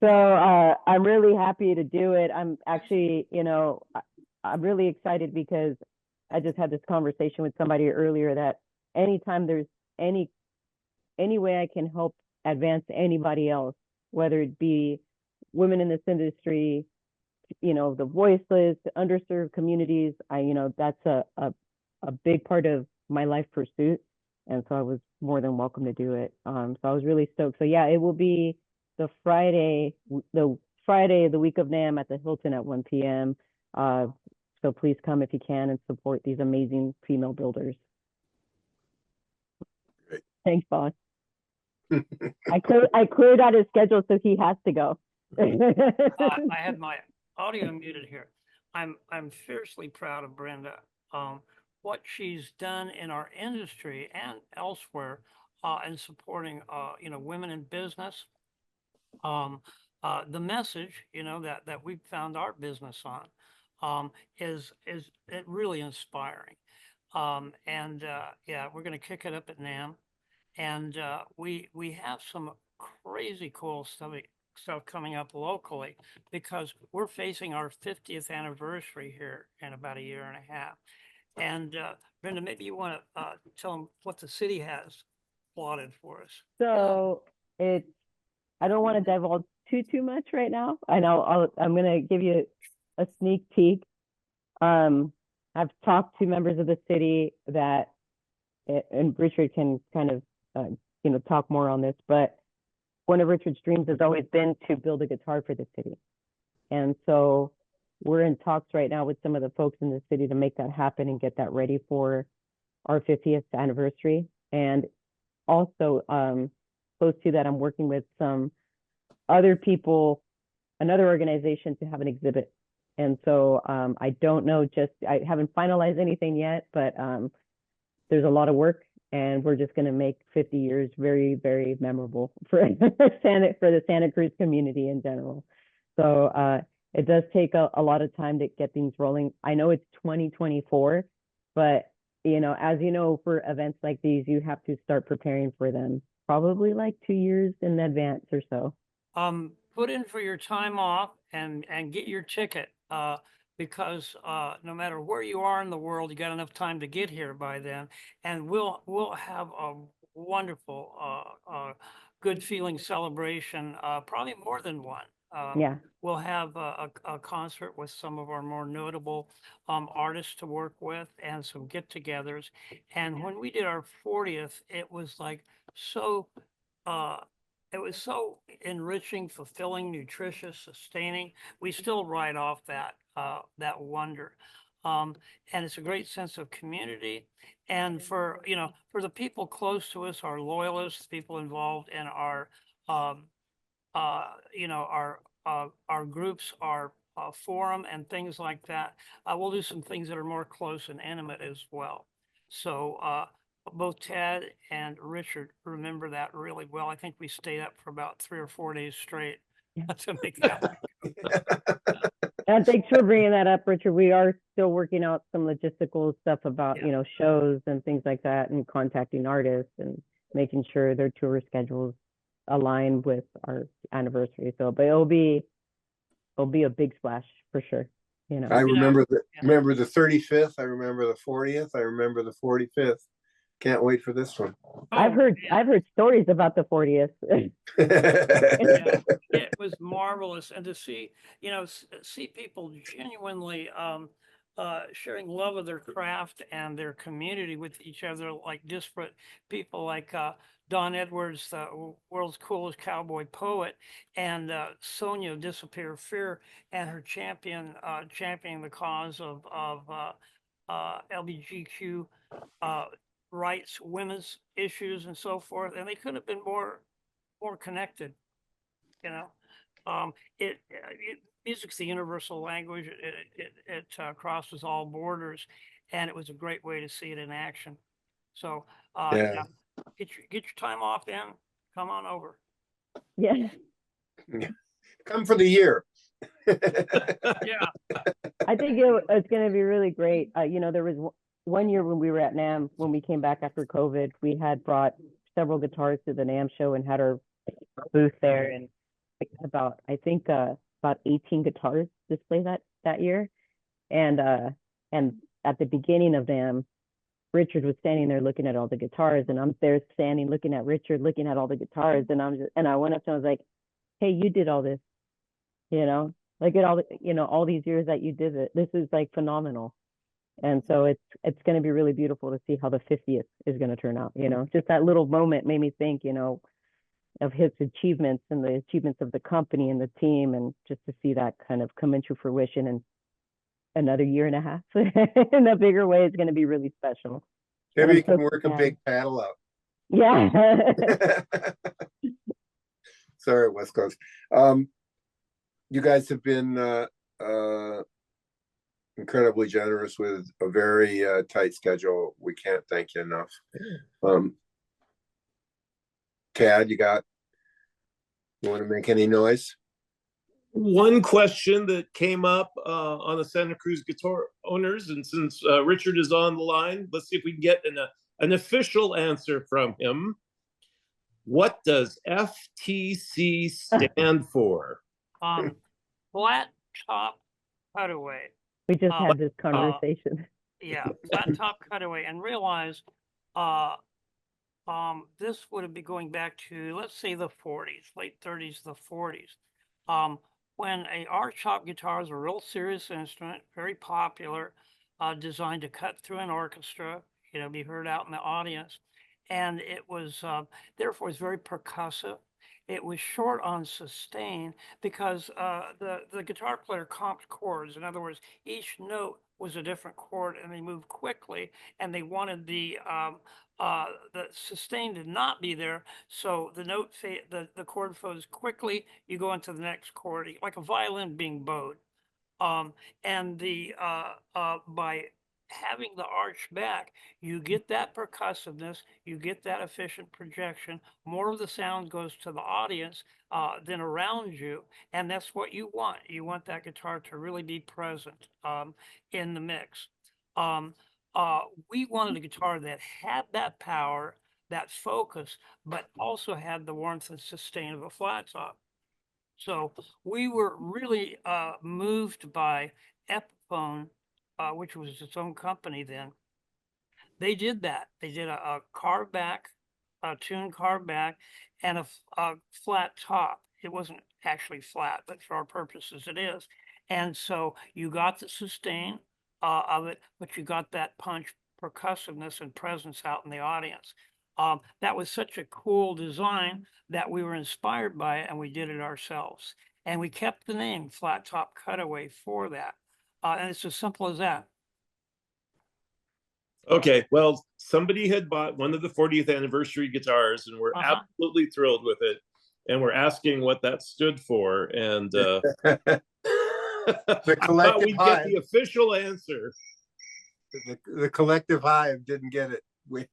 So I'm really happy to do it. I'm actually, I'm really excited because I just had this conversation with somebody earlier that anytime there's any way I can help advance anybody else, whether it be women in this industry, the voiceless, the underserved communities, that's a big part of my life pursuit. And so I was more than welcome to do it. So I was really stoked. So yeah, it will be the Friday of the week of NAMM at the Hilton at 1 p.m. So please come if you can and support these amazing female builders. Great. Thanks, boss. I cleared out his schedule, so he has to go. I had my audio muted here. I'm fiercely proud of Brenda. What she's done in our industry and elsewhere in supporting women in business. The message that we've found our business on is it really inspiring. Yeah, we're going to kick it up at NAMM, and we have some crazy cool stuff coming up locally because we're facing our 50th anniversary here in about a year and a half. And Brenda, maybe you want to tell them what the city has plotted for us. So I don't want to divulge too much right now. I'm going to give you a sneak peek. I've talked to members of the city and Richard can kind of talk more on this, but one of Richard's dreams has always been to build a guitar for the city. And so we're in talks right now with some of the folks in the city to make that happen and get that ready for our 50th anniversary. And also close to that, I'm working with some other people, another organization, to have an exhibit. And so I don't know, I haven't finalized anything yet, but there's a lot of work, and we're just going to make 50 years very, very memorable for the Santa Cruz community in general. So it does take a lot of time to get things rolling. I know it's 2024, but as you know, for events like these, you have to start preparing for them probably like 2 years in advance or so. Put in for your time off and get your ticket because no matter where you are in the world, you got enough time to get here by then, and we'll have a wonderful good feeling celebration, probably more than one. Yeah. We'll have a concert with some of our more notable artists to work with and some get-togethers. And when we did our 40th, it was like so enriching, fulfilling, nutritious, sustaining. We still ride off that wonder. And it's a great sense of community. And for the people close to us, our loyalists, people involved in our our groups, our forum and things like that. We'll do some things that are more close and intimate as well. So both Ted and Richard remember that really well. I think we stayed up for about 3 or 4 days straight to make that. And thanks for bringing that up, Richard. We are still working out some logistical stuff about, Yeah. you know, shows and things like that, and contacting artists and making sure their tour schedules align with our anniversary. So, but it'll be a big splash for sure. You know, I remember Yeah. remember the 35th. I remember the 40th. I remember the 45th. Can't wait for this one. I've heard stories about the 40th. Yeah, it was marvelous, and to see, you know, see people genuinely sharing love of their craft and their community with each other, like disparate people like Don Edwards, the world's coolest cowboy poet, and Sonia Disappear Fear, and her championing the cause of LGBTQ rights, women's issues, and so forth. And they could have been more connected, you know. Music's the universal language. It crosses all borders, and it was a great way to see it in action. So Yeah. get your time off in. Come on over. Yeah, Come for the year. Yeah. I think it's going to be really great. You know, there was one year when we were at NAMM, when we came back after COVID, we had brought several guitars to the NAMM show and had our booth there, and about 18 guitars displayed that year. And at the beginning of NAMM, Richard was standing there looking at all the guitars, and I'm there standing looking at Richard looking at all the guitars, and I went up to him, I was like, "Hey, you did all this, you know, like at all the, you know, all these years that you did it. This is like phenomenal." And so it's going to be really beautiful to see how the 50th is going to turn out. You know, just that little moment made me think, you know, of his achievements and the achievements of the company and the team, and just to see that kind of come into fruition in another year and a half in a bigger way is going to be really special. Maybe you I'm can so work a glad. big paddle out. Yeah. Sorry, West Coast. You guys have been incredibly generous with a very tight schedule. We can't thank you enough. Tad, you want to make any noise? One question that came up on the Santa Cruz Guitar Owners, and since Richard is on the line, let's see if we can get an official answer from him. What does FTC stand for? Flat top cutaway. We just had this conversation. Yeah, flat top cutaway, and realize this would be going back to, let's say, the 40s, late 30s, the 40s. When a arch top guitar is a real serious instrument, very popular, designed to cut through an orchestra, you know, be heard out in the audience. And it was, therefore, it's very percussive. It was short on sustain because the guitar player comped chords. In other words, each note was a different chord, and they moved quickly, and they wanted the sustain to not be there, so the chord flows quickly. You go into the next chord, like a violin being bowed, and by having the arch back, you get that percussiveness, you get that efficient projection. More of the sound goes to the audience than around you, and that's what you want. You want that guitar to really be present in the mix. We wanted a guitar that had that power, that focus, but also had the warmth and sustain of a flat top. So we were really moved by Epiphone, which was its own company then. They did that. They did a carved back, a tuned carved back, and a flat top. It wasn't actually flat, but for our purposes it is. And so you got the sustain of it, but you got that punch, percussiveness, and presence out in the audience. That was such a cool design that we were inspired by it, and we did it ourselves. And we kept the name Flat Top Cutaway for that. And it's as simple as that. Okay, well, somebody had bought one of the 40th anniversary guitars, and we're absolutely thrilled with it. And we're asking what that stood for. And I thought collective we'd get hive. the official answer. The collective hive didn't get it. We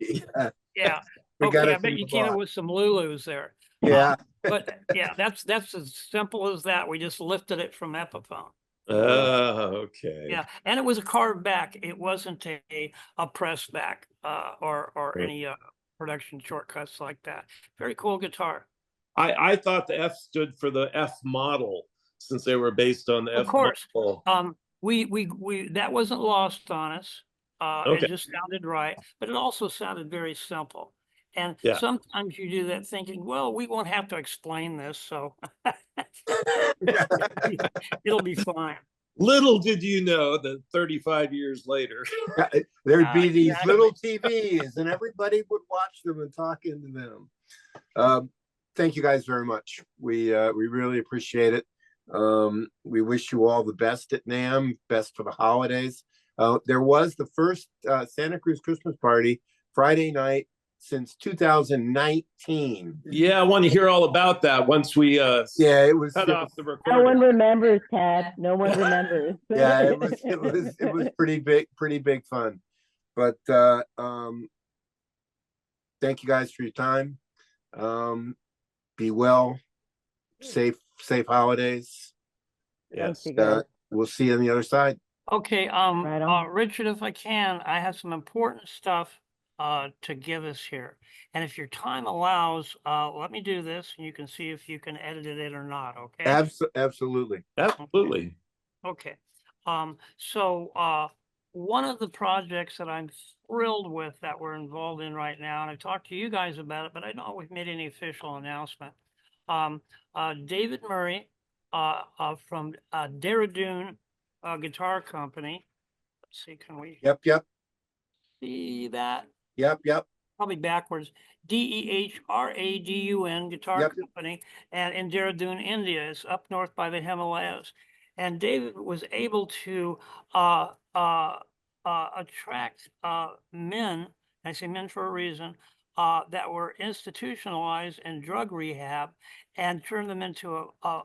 Yeah. we got Okay, it I bet from you the came up boss. with some Lulus there. Yeah. But yeah, that's as simple as that. We just lifted it from Epiphone. Okay. Yeah, and it was a carved back. It wasn't a press back or Right. any production shortcuts like that. Very cool guitar. I thought the F stood for the F model, since they were based on the Of F course. model. We that wasn't lost on us. Okay. It just sounded right, but it also sounded very simple. And Yeah. sometimes you do that thinking, well, we won't have to explain this, so it'll be fine. Little did you know that 35 years later. There'd be these Exactly. little TVs and everybody would watch them and talk into them. Thank you guys very much. We really appreciate it. We wish you all the best at NAMM, best for the holidays. There was the first Santa Cruz Christmas party Friday night since 2019. Yeah, I want to hear all about that once we Yeah, it was cut off the No one recording. remembers, Tad. No one remembers. yeah, it was pretty big fun. But thank you guys for your time. Be well, safe holidays. Thanks, Yes. you guys. We'll see you on the other side. Okay, Right on. Richard, if I can, I have some important stuff to give us here. And if your time allows, let me do this and you can see if you can edit it in or not, okay? Absolutely. Absolutely. Okay. So one of the projects that I'm thrilled with that we're involved in right now, and I've talked to you guys about it, but I don't know if we've made any official announcement. David Murray from Dehradun Guitar Company. Let's see, can we Yep. see that? Yep. Probably backwards. Dehradun Guitar Yep. Company, and in Dehradun, India. It's up north by the Himalayas. And David was able to attract men, I say men for a reason, that were institutionalized in drug rehab and turn them into a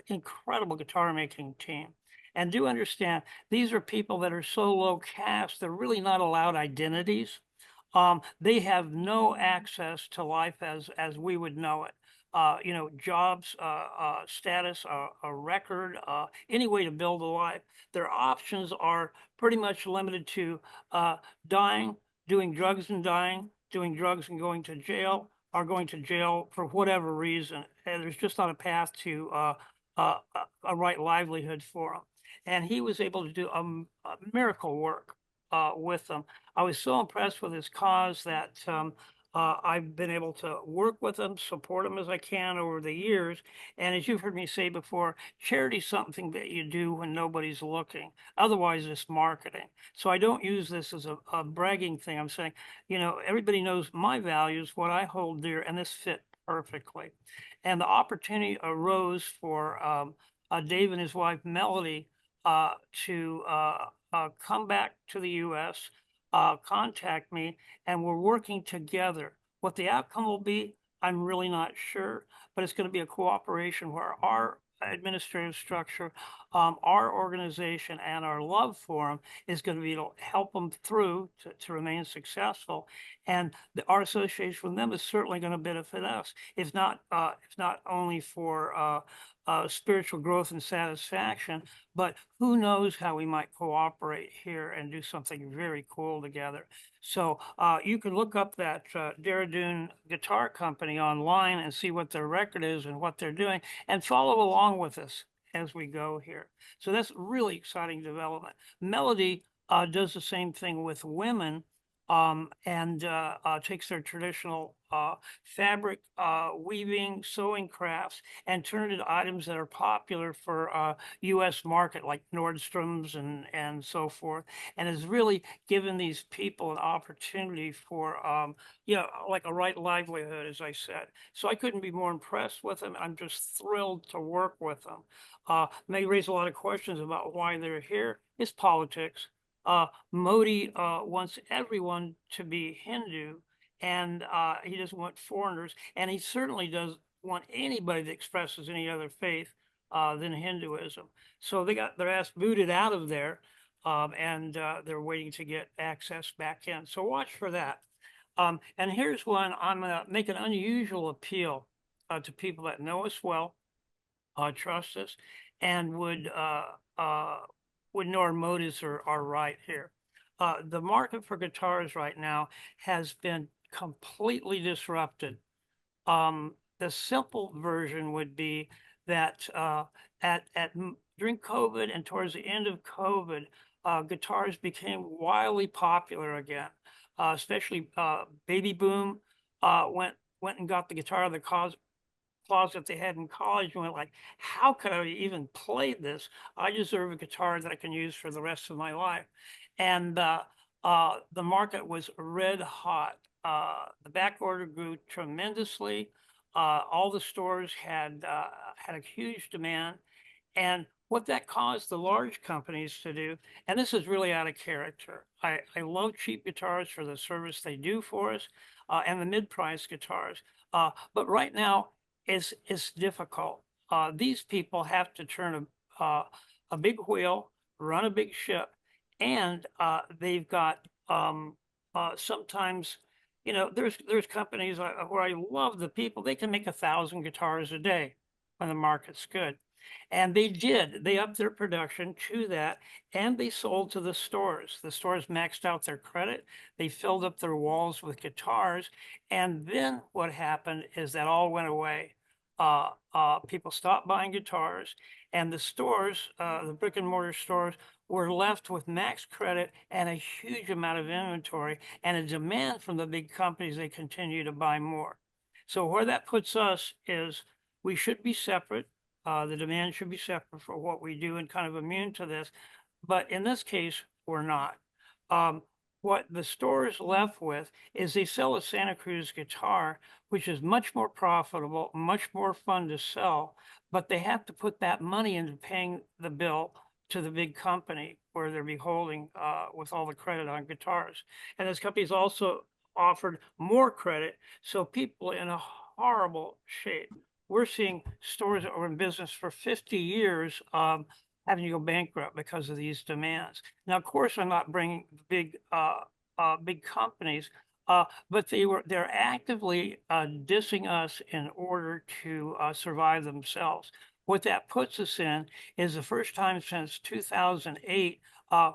incredible guitar making team. And do understand, these are people that are so low caste, they're really not allowed identities. They have no access to life as we would know it. Jobs, status, a record, any way to build a life. Their options are pretty much limited to dying, doing drugs and dying, doing drugs and going to jail, or going to jail for whatever reason. And there's just not a path to a right livelihood for them. And he was able to do a miracle work with them. I was so impressed with his cause that I've been able to work with him, support him as I can over the years. And as you've heard me say before, charity is something that you do when nobody's looking. Otherwise, it's marketing. So I don't use this as a bragging thing. I'm saying, everybody knows my values, what I hold dear, and this fit perfectly. And the opportunity arose for Dave and his wife, Melody, to come back to the U.S., contact me, and we're working together. What the outcome will be, I'm really not sure, but it's going to be a cooperation where our administrative structure, our organization, and our love for them is going to be to help them through to remain successful. And our association with them is certainly going to benefit us, if not only for spiritual growth and satisfaction, but who knows how we might cooperate here and do something very cool together. So you can look up that Dehradun Guitar Company online and see what their record is and what they're doing, and follow along with us as we go here. So that's really exciting development. Melody does the same thing with women, and takes their traditional fabric weaving, sewing crafts, and turn it into items that are popular for U.S. market, like Nordstrom's and so forth, and has really given these people an opportunity for, like a right livelihood, as I said. So I couldn't be more impressed with them. I'm just thrilled to work with them. May raise a lot of questions about why they're here. It's politics. Modi wants everyone to be Hindu, and he doesn't want foreigners, and he certainly doesn't want anybody that expresses any other faith than Hinduism. So they got their ass booted out of there, and they're waiting to get access back in. So watch for that. And here's one. I'm going to make an unusual appeal to people that know us well, trust us, and would know our motives are right here. The market for guitars right now has been completely disrupted. The simple version would be that during COVID and towards the end of COVID, guitars became wildly popular again. Especially baby boom went and got the guitar of the closet they had in college and went like, how could I even play this? I deserve a guitar that I can use for the rest of my life. And the market was red hot. The back order grew tremendously. All the stores had a huge demand. And what that caused the large companies to do, and this is really out of character. I love cheap guitars for the service they do for us, and the mid-price guitars. But right now, it's difficult. These people have to turn a big wheel, run a big ship, and they've got sometimes, you know, there's companies where I love the people. They can make 1,000 guitars a day when the market's good. And they did. They upped their production to that, and they sold to the stores. The stores maxed out their credit. They filled up their walls with guitars. And then what happened is that all went away. People stopped buying guitars, and the stores, the brick and mortar stores, were left with max credit and a huge amount of inventory and a demand from the big companies. They continue to buy more. So where that puts us is we should be separate. The demand should be separate for what we do and kind of immune to this. But in this case, we're not. What the store is left with is they sell a Santa Cruz guitar, which is much more profitable, much more fun to sell, but they have to put that money into paying the bill to the big company where they're beholding with all the credit on guitars. And this company's also offered more credit, so people in a horrible shape. We're seeing stores that were in business for 50 years having to go bankrupt because of these demands. Now, of course, I'm not bringing big companies, but they're actively dissing us in order to survive themselves. What that puts us in is the first time since 2008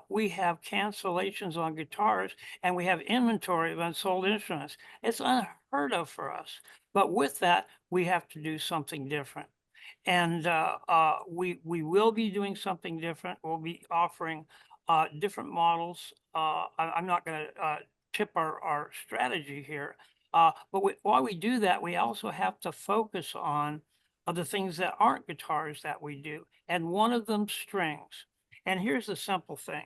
we have cancellations on guitars and we have inventory of unsold instruments. It's unheard of for us. But with that, we have to do something different. And we will be doing something different. We'll be offering different models. I'm not going to tip our strategy here. But while we do that, we also have to focus on the things that aren't guitars that we do. And one of them, strings. And here's the simple thing.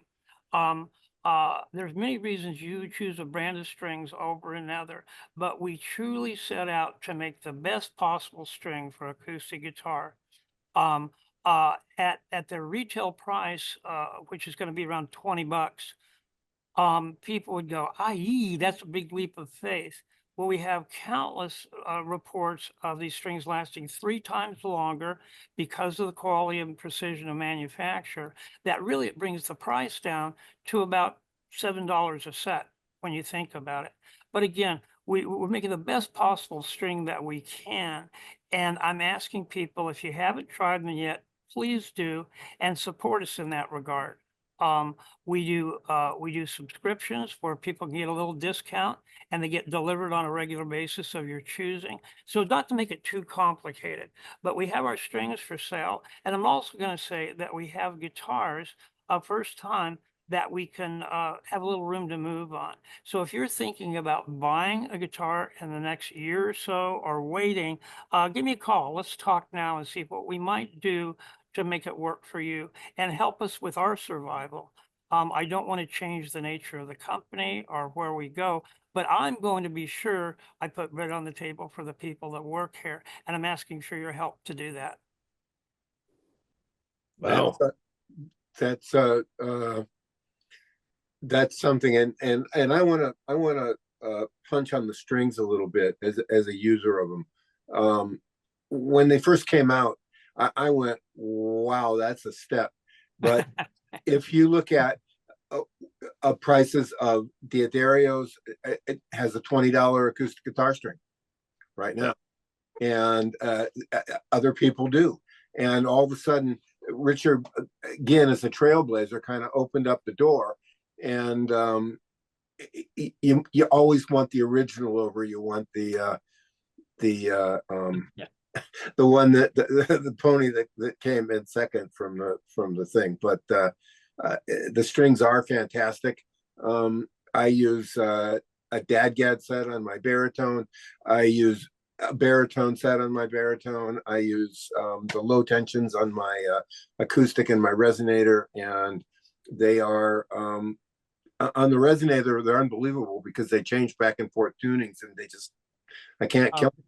There's many reasons you choose a brand of strings over another, but we truly set out to make the best possible string for acoustic guitar. At their retail price, which is going to be around $20, people would go, "Aye, that's a big leap of faith." Well, we have countless reports of these strings lasting 3 times longer because of the quality and precision of manufacture. That really brings the price down to about $7 a set when you think about it. But again, we're making the best possible string that we can. And I'm asking people, if you haven't tried them yet, please do, and support us in that regard. We do subscriptions where people can get a little discount and they get delivered on a regular basis of your choosing. So not to make it too complicated, but we have our strings for sale. And I'm also going to say that we have guitars first time that we can have a little room to move on. So if you're thinking about buying a guitar in the next year or so or waiting, give me a call. Let's talk now and see what we might do to make it work for you and help us with our survival. I don't want to change the nature of the company or where we go, but I'm going to be sure I put bread on the table for the people that work here, and I'm asking for your help to do that. Wow. That's something, and I want to punch on the strings a little bit as a user of them. When they first came out, I went, wow, that's a step. But if you look at prices of Diodario's, it has a $20 acoustic guitar string right now, and other people do. And all of a sudden, Richard, again, as a trailblazer, kind of opened up the door. And you always want the original over you want the one that the pony that came in second from the thing. But the strings are fantastic. I use a dadgad set on my baritone. I use a baritone set on my baritone. I use the low tensions on my acoustic and my resonator, and they are on the resonator. They're unbelievable because they change back and forth tunings, and I can't kill them.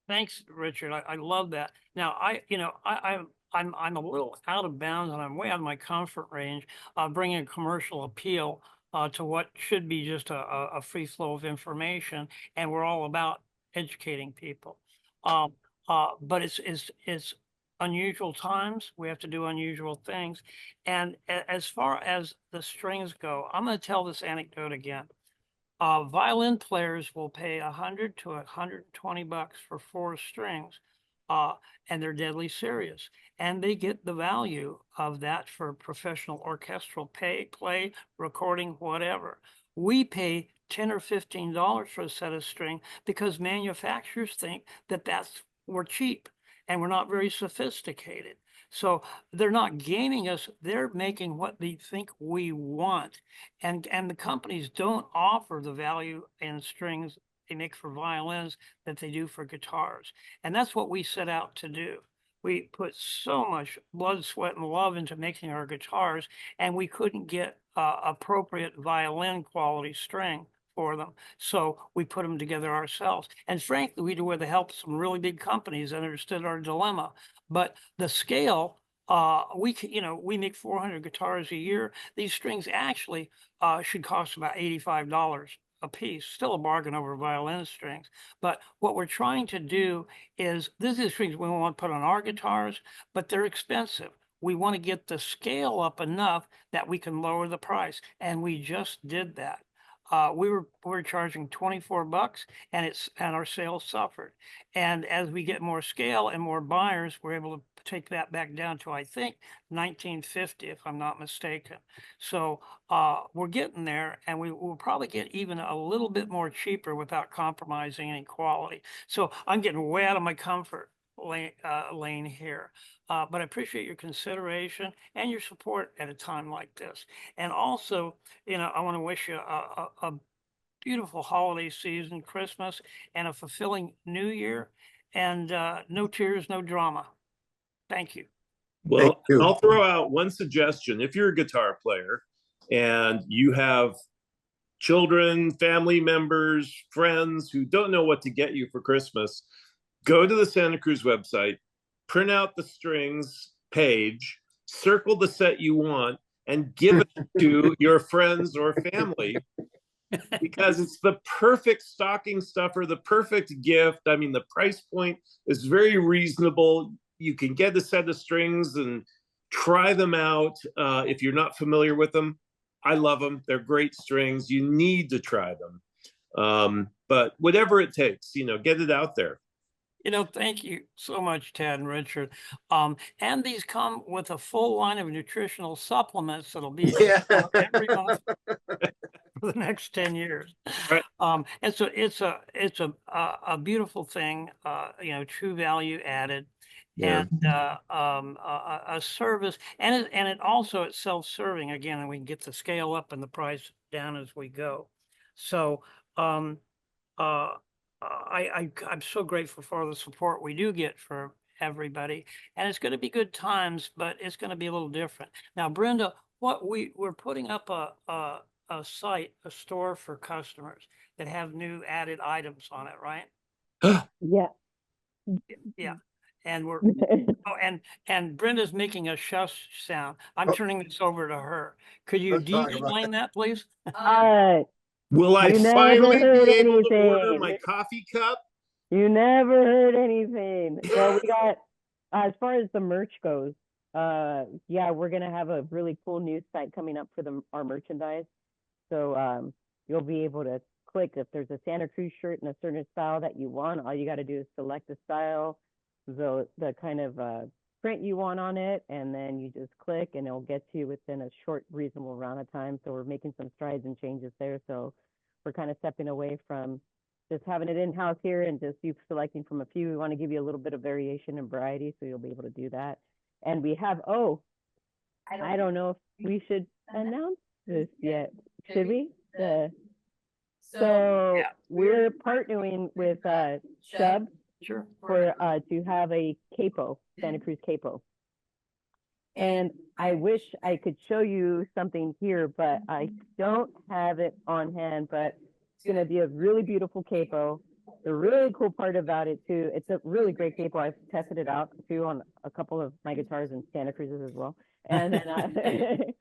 Thanks, Richard. I love that. Now, I'm a little out of bounds, and I'm way out of my comfort range, bringing a commercial appeal to what should be just a free flow of information, and we're all about educating people. But it's unusual times. We have to do unusual things, and as far as the strings go, I'm going to tell this anecdote again. Violin players will pay $100 to $120 for 4 strings, and they're deadly serious. And they get the value of that for professional orchestral play, recording, whatever. We pay $10 or $15 for a set of string because manufacturers think that we're cheap and we're not very sophisticated. So they're not gaming us, they're making what they think we want. And the companies don't offer the value in strings they make for violins that they do for guitars. And that's what we set out to do. We put so much blood, sweat, and love into making our guitars, and we couldn't get appropriate violin quality string for them. So we put them together ourselves. And frankly, we do with the help of some really big companies that understood our dilemma. But the scale, we make 400 guitars a year. These strings actually should cost about $85 a piece, still a bargain over violin strings. But what we're trying to do is, this is strings we want to put on our guitars, but they're expensive. We want to get the scale up enough that we can lower the price. And we just did that. We were charging $24 and our sales suffered. And as we get more scale and more buyers, we're able to take that back down to, I think, $19.50, if I'm not mistaken. So we're getting there, and we will probably get even a little bit more cheaper without compromising any quality. So I'm getting way out of my comfort lane here. But I appreciate your consideration and your support at a time like this. And also, I want to wish you a beautiful holiday season, Christmas, and a fulfilling New Year, and no tears, no drama. Thank you. Well, I'll throw out one suggestion. If you're a guitar player and you have children, family members, friends who don't know what to get you for Christmas, go to the Santa Cruz website, print out the strings page, circle the set you want, and give it to your friends or family, because it's the perfect stocking stuffer, the perfect gift. I mean, the price point is very reasonable. You can get a set of strings and try them out if you're not familiar with them. I love them. They're great strings. You need to try them. But whatever it takes, get it out there. Thank you so much, Tad and Richard. And these come with a full line of nutritional supplements that'll be every month for the next 10 years. Right. And so it's a beautiful thing, true value added. Yeah. And a service, and it also it's self-serving again, and we can get the scale up and the price down as we go. So I'm so grateful for the support we do get for everybody, and it's going to be good times, but it's going to be a little different. Now, Brenda, we're putting up a store for customers that have new added items on it, right? Yeah. Yeah. And and Brenda's making a shush sound. I'm turning this over to her. Could you de-explain that, please? Will I You never finally heard be able to order anything. my coffee cup? You never heard anything. Well, As far as the merch goes, yeah, we're gonna have a really cool news site coming up for our merchandise. So you'll be able to click if there's a Santa Cruz shirt in a certain style that you want. All you got to do is select the style, the kind of print you want on it, and then you just click, and it'll get to you within a short, reasonable amount of time. So we're making some strides and changes there. So we're kind of stepping away from just having it in-house here and just you selecting from a few. We want to give you a little bit of variation and variety, so you'll be able to do that. And we have, I don't know if we should announce this yet. Should we? So Yeah. we're partnering with Chubb Sure. for to have a capo, Santa Cruz capo. And I wish I could show you something here, but I don't have it on hand, but it's going to be a really beautiful capo. The really cool part about it too, it's a really great capo. I've tested it out too on a couple of my guitars and Santa Cruz's as well. And then,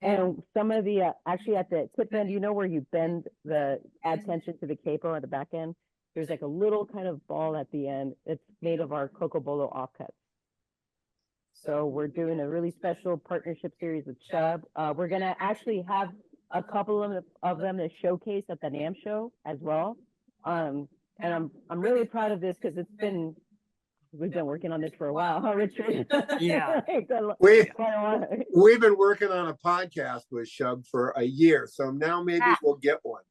and some of the, actually at the tip bend, you know where you bend add tension to the capo at the back end? There's like a little kind of ball at the end. It's made of our Cocobolo offcuts. So we're doing a really special partnership series with Chubb. We're gonna actually have a couple of them to showcase at the NAMM show as well. And I'm really proud of this because we've been working on this for a while, huh, Richard? Yeah. We've been working on a podcast with Shub for a year, so now maybe we'll get one.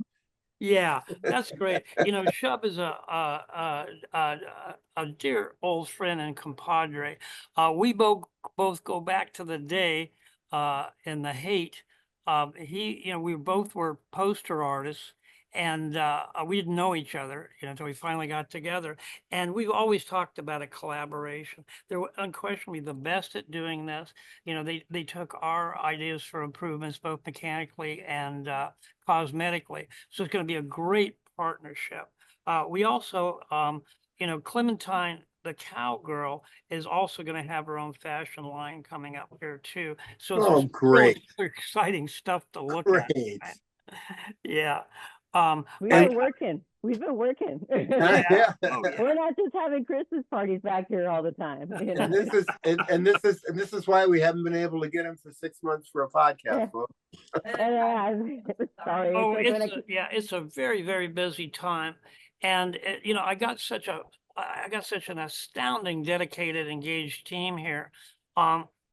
Yeah, that's great. You know, Shub is a dear old friend and compadre. We both go back to the day in the hate. We both were poster artists, and we didn't know each other, until we finally got together. And we've always talked about a collaboration. They were unquestionably the best at doing this. They took our ideas for improvements, both mechanically and cosmetically. So it's going to be a great partnership. We also, Clementine, the cowgirl, is also going to have her own fashion line coming up here too. So it's just great. really exciting stuff to look Great. at. Yeah. We've been working. Yeah. We're not just having Christmas parties back here all the time. And this is why we haven't been able to get him for 6 months for a podcast. Folks. Sorry. Oh, it's a very, very busy time. And, I got such an astounding, dedicated, engaged team here.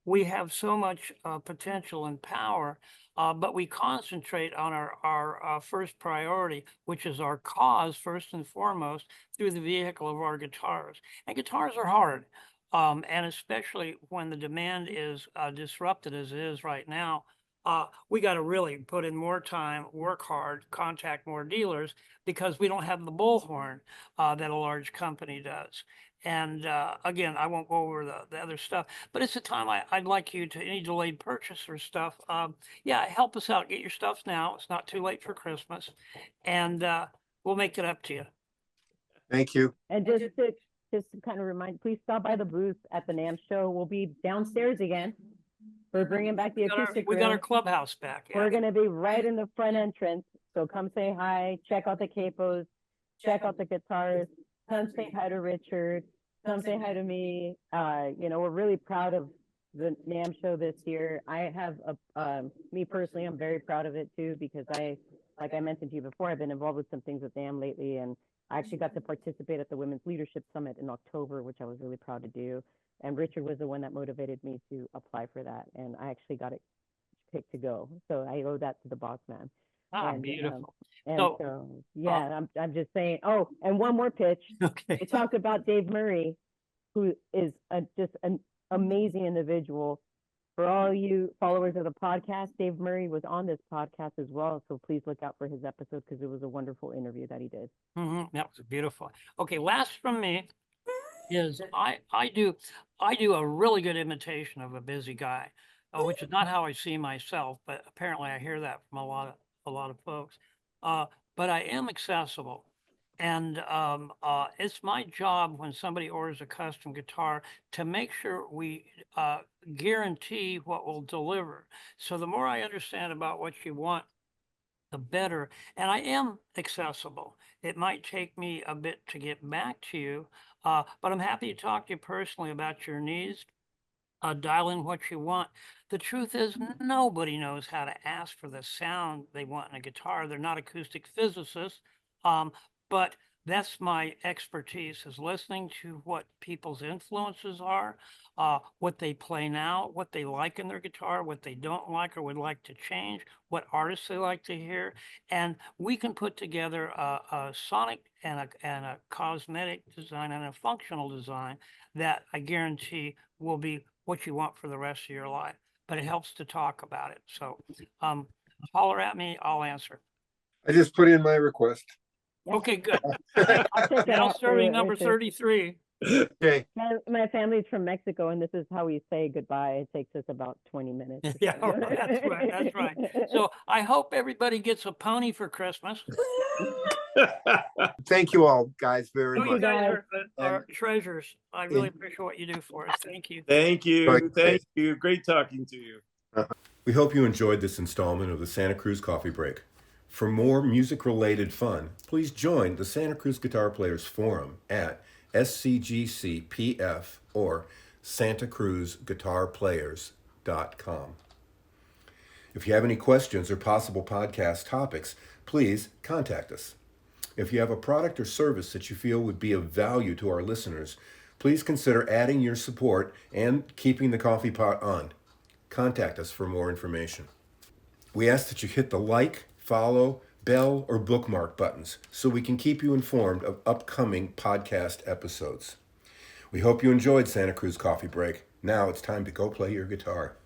We have so much potential and power, but we concentrate on our first priority, which is our cause first and foremost through the vehicle of our guitars. And guitars are hard. And especially when the demand is disrupted as it is right now, we got to really put in more time, work hard, contact more dealers, because we don't have the bullhorn that a large company does. And again, I won't go over the other stuff, but it's a time I'd like you to, any delayed purchase or stuff, help us out. Get your stuff now. It's not too late for Christmas. And we'll make it up to you. Thank you. And just to kind of remind, please stop by the booth at the NAMM show. We'll be downstairs again. We're bringing back the acoustic room. We got our clubhouse back. Yeah. We're going to be right in the front entrance. So come say hi, check out the capos, check out the guitars, come say hi to Richard, come say hi to me. We're really proud of the NAMM show this year. I have, me personally, I'm very proud of it too, because like I mentioned to you before, I've been involved with some things with NAMM lately, and I actually got to participate at the Women's Leadership Summit in October, which I was really proud to do. And Richard was the one that motivated me to apply for that. And I actually got it picked to go. So I owe that to the boss man. Beautiful. I'm just saying, and one more pitch. Okay. We talked about Dave Murray, who is just an amazing individual. For all you followers of the podcast, Dave Murray was on this podcast as well. So please look out for his episode, because it was a wonderful interview that he did. That was beautiful. Okay, last from me is I do a really good imitation of a busy guy, which is not how I see myself, but apparently I hear that from a lot of folks. But I am accessible, and it's my job when somebody orders a custom guitar to make sure we guarantee what we'll deliver. So the more I understand about what you want, the better. And I am accessible. It might take me a bit to get back to you, but I'm happy to talk to you personally about your needs. Dial in what you want. The truth is, nobody knows how to ask for the sound they want in a guitar. They're not acoustic physicists, but that's my expertise, is listening to what people's influences are, what they play now, what they like in their guitar, what they don't like or would like to change, what artists they like to hear. And we can put together a sonic and a cosmetic design and a functional design that I guarantee will be what you want for the rest of your life. But it helps to talk about it. So holler at me, I'll answer. I just put in my request. Yeah. Okay, good. I'll check it Now out for serving you, number Richard. 33. Okay. My family's from Mexico, and this is how we say goodbye. It takes us about 20 minutes. Yeah, that's right. That's right. So I hope everybody gets a pony for Christmas. Thank you all, guys, very You much. guys are And- treasures. I really appreciate what you do for us. Thank you. Thank you. Thank you. Great talking to you. We hope you enjoyed this installment of the Santa Cruz Coffee Break. For more music-related fun, please join the Santa Cruz Guitar Players Forum at SCGCPF or santacruzguitarplayers.com. If you have any questions or possible podcast topics, please contact us. If you have a product or service that you feel would be of value to our listeners, please consider adding your support and keeping the coffee pot on. Contact us for more information. We ask that you hit the like, follow, bell, or bookmark buttons so we can keep you informed of upcoming podcast episodes. We hope you enjoyed Santa Cruz Coffee Break. Now it's time to go play your guitar.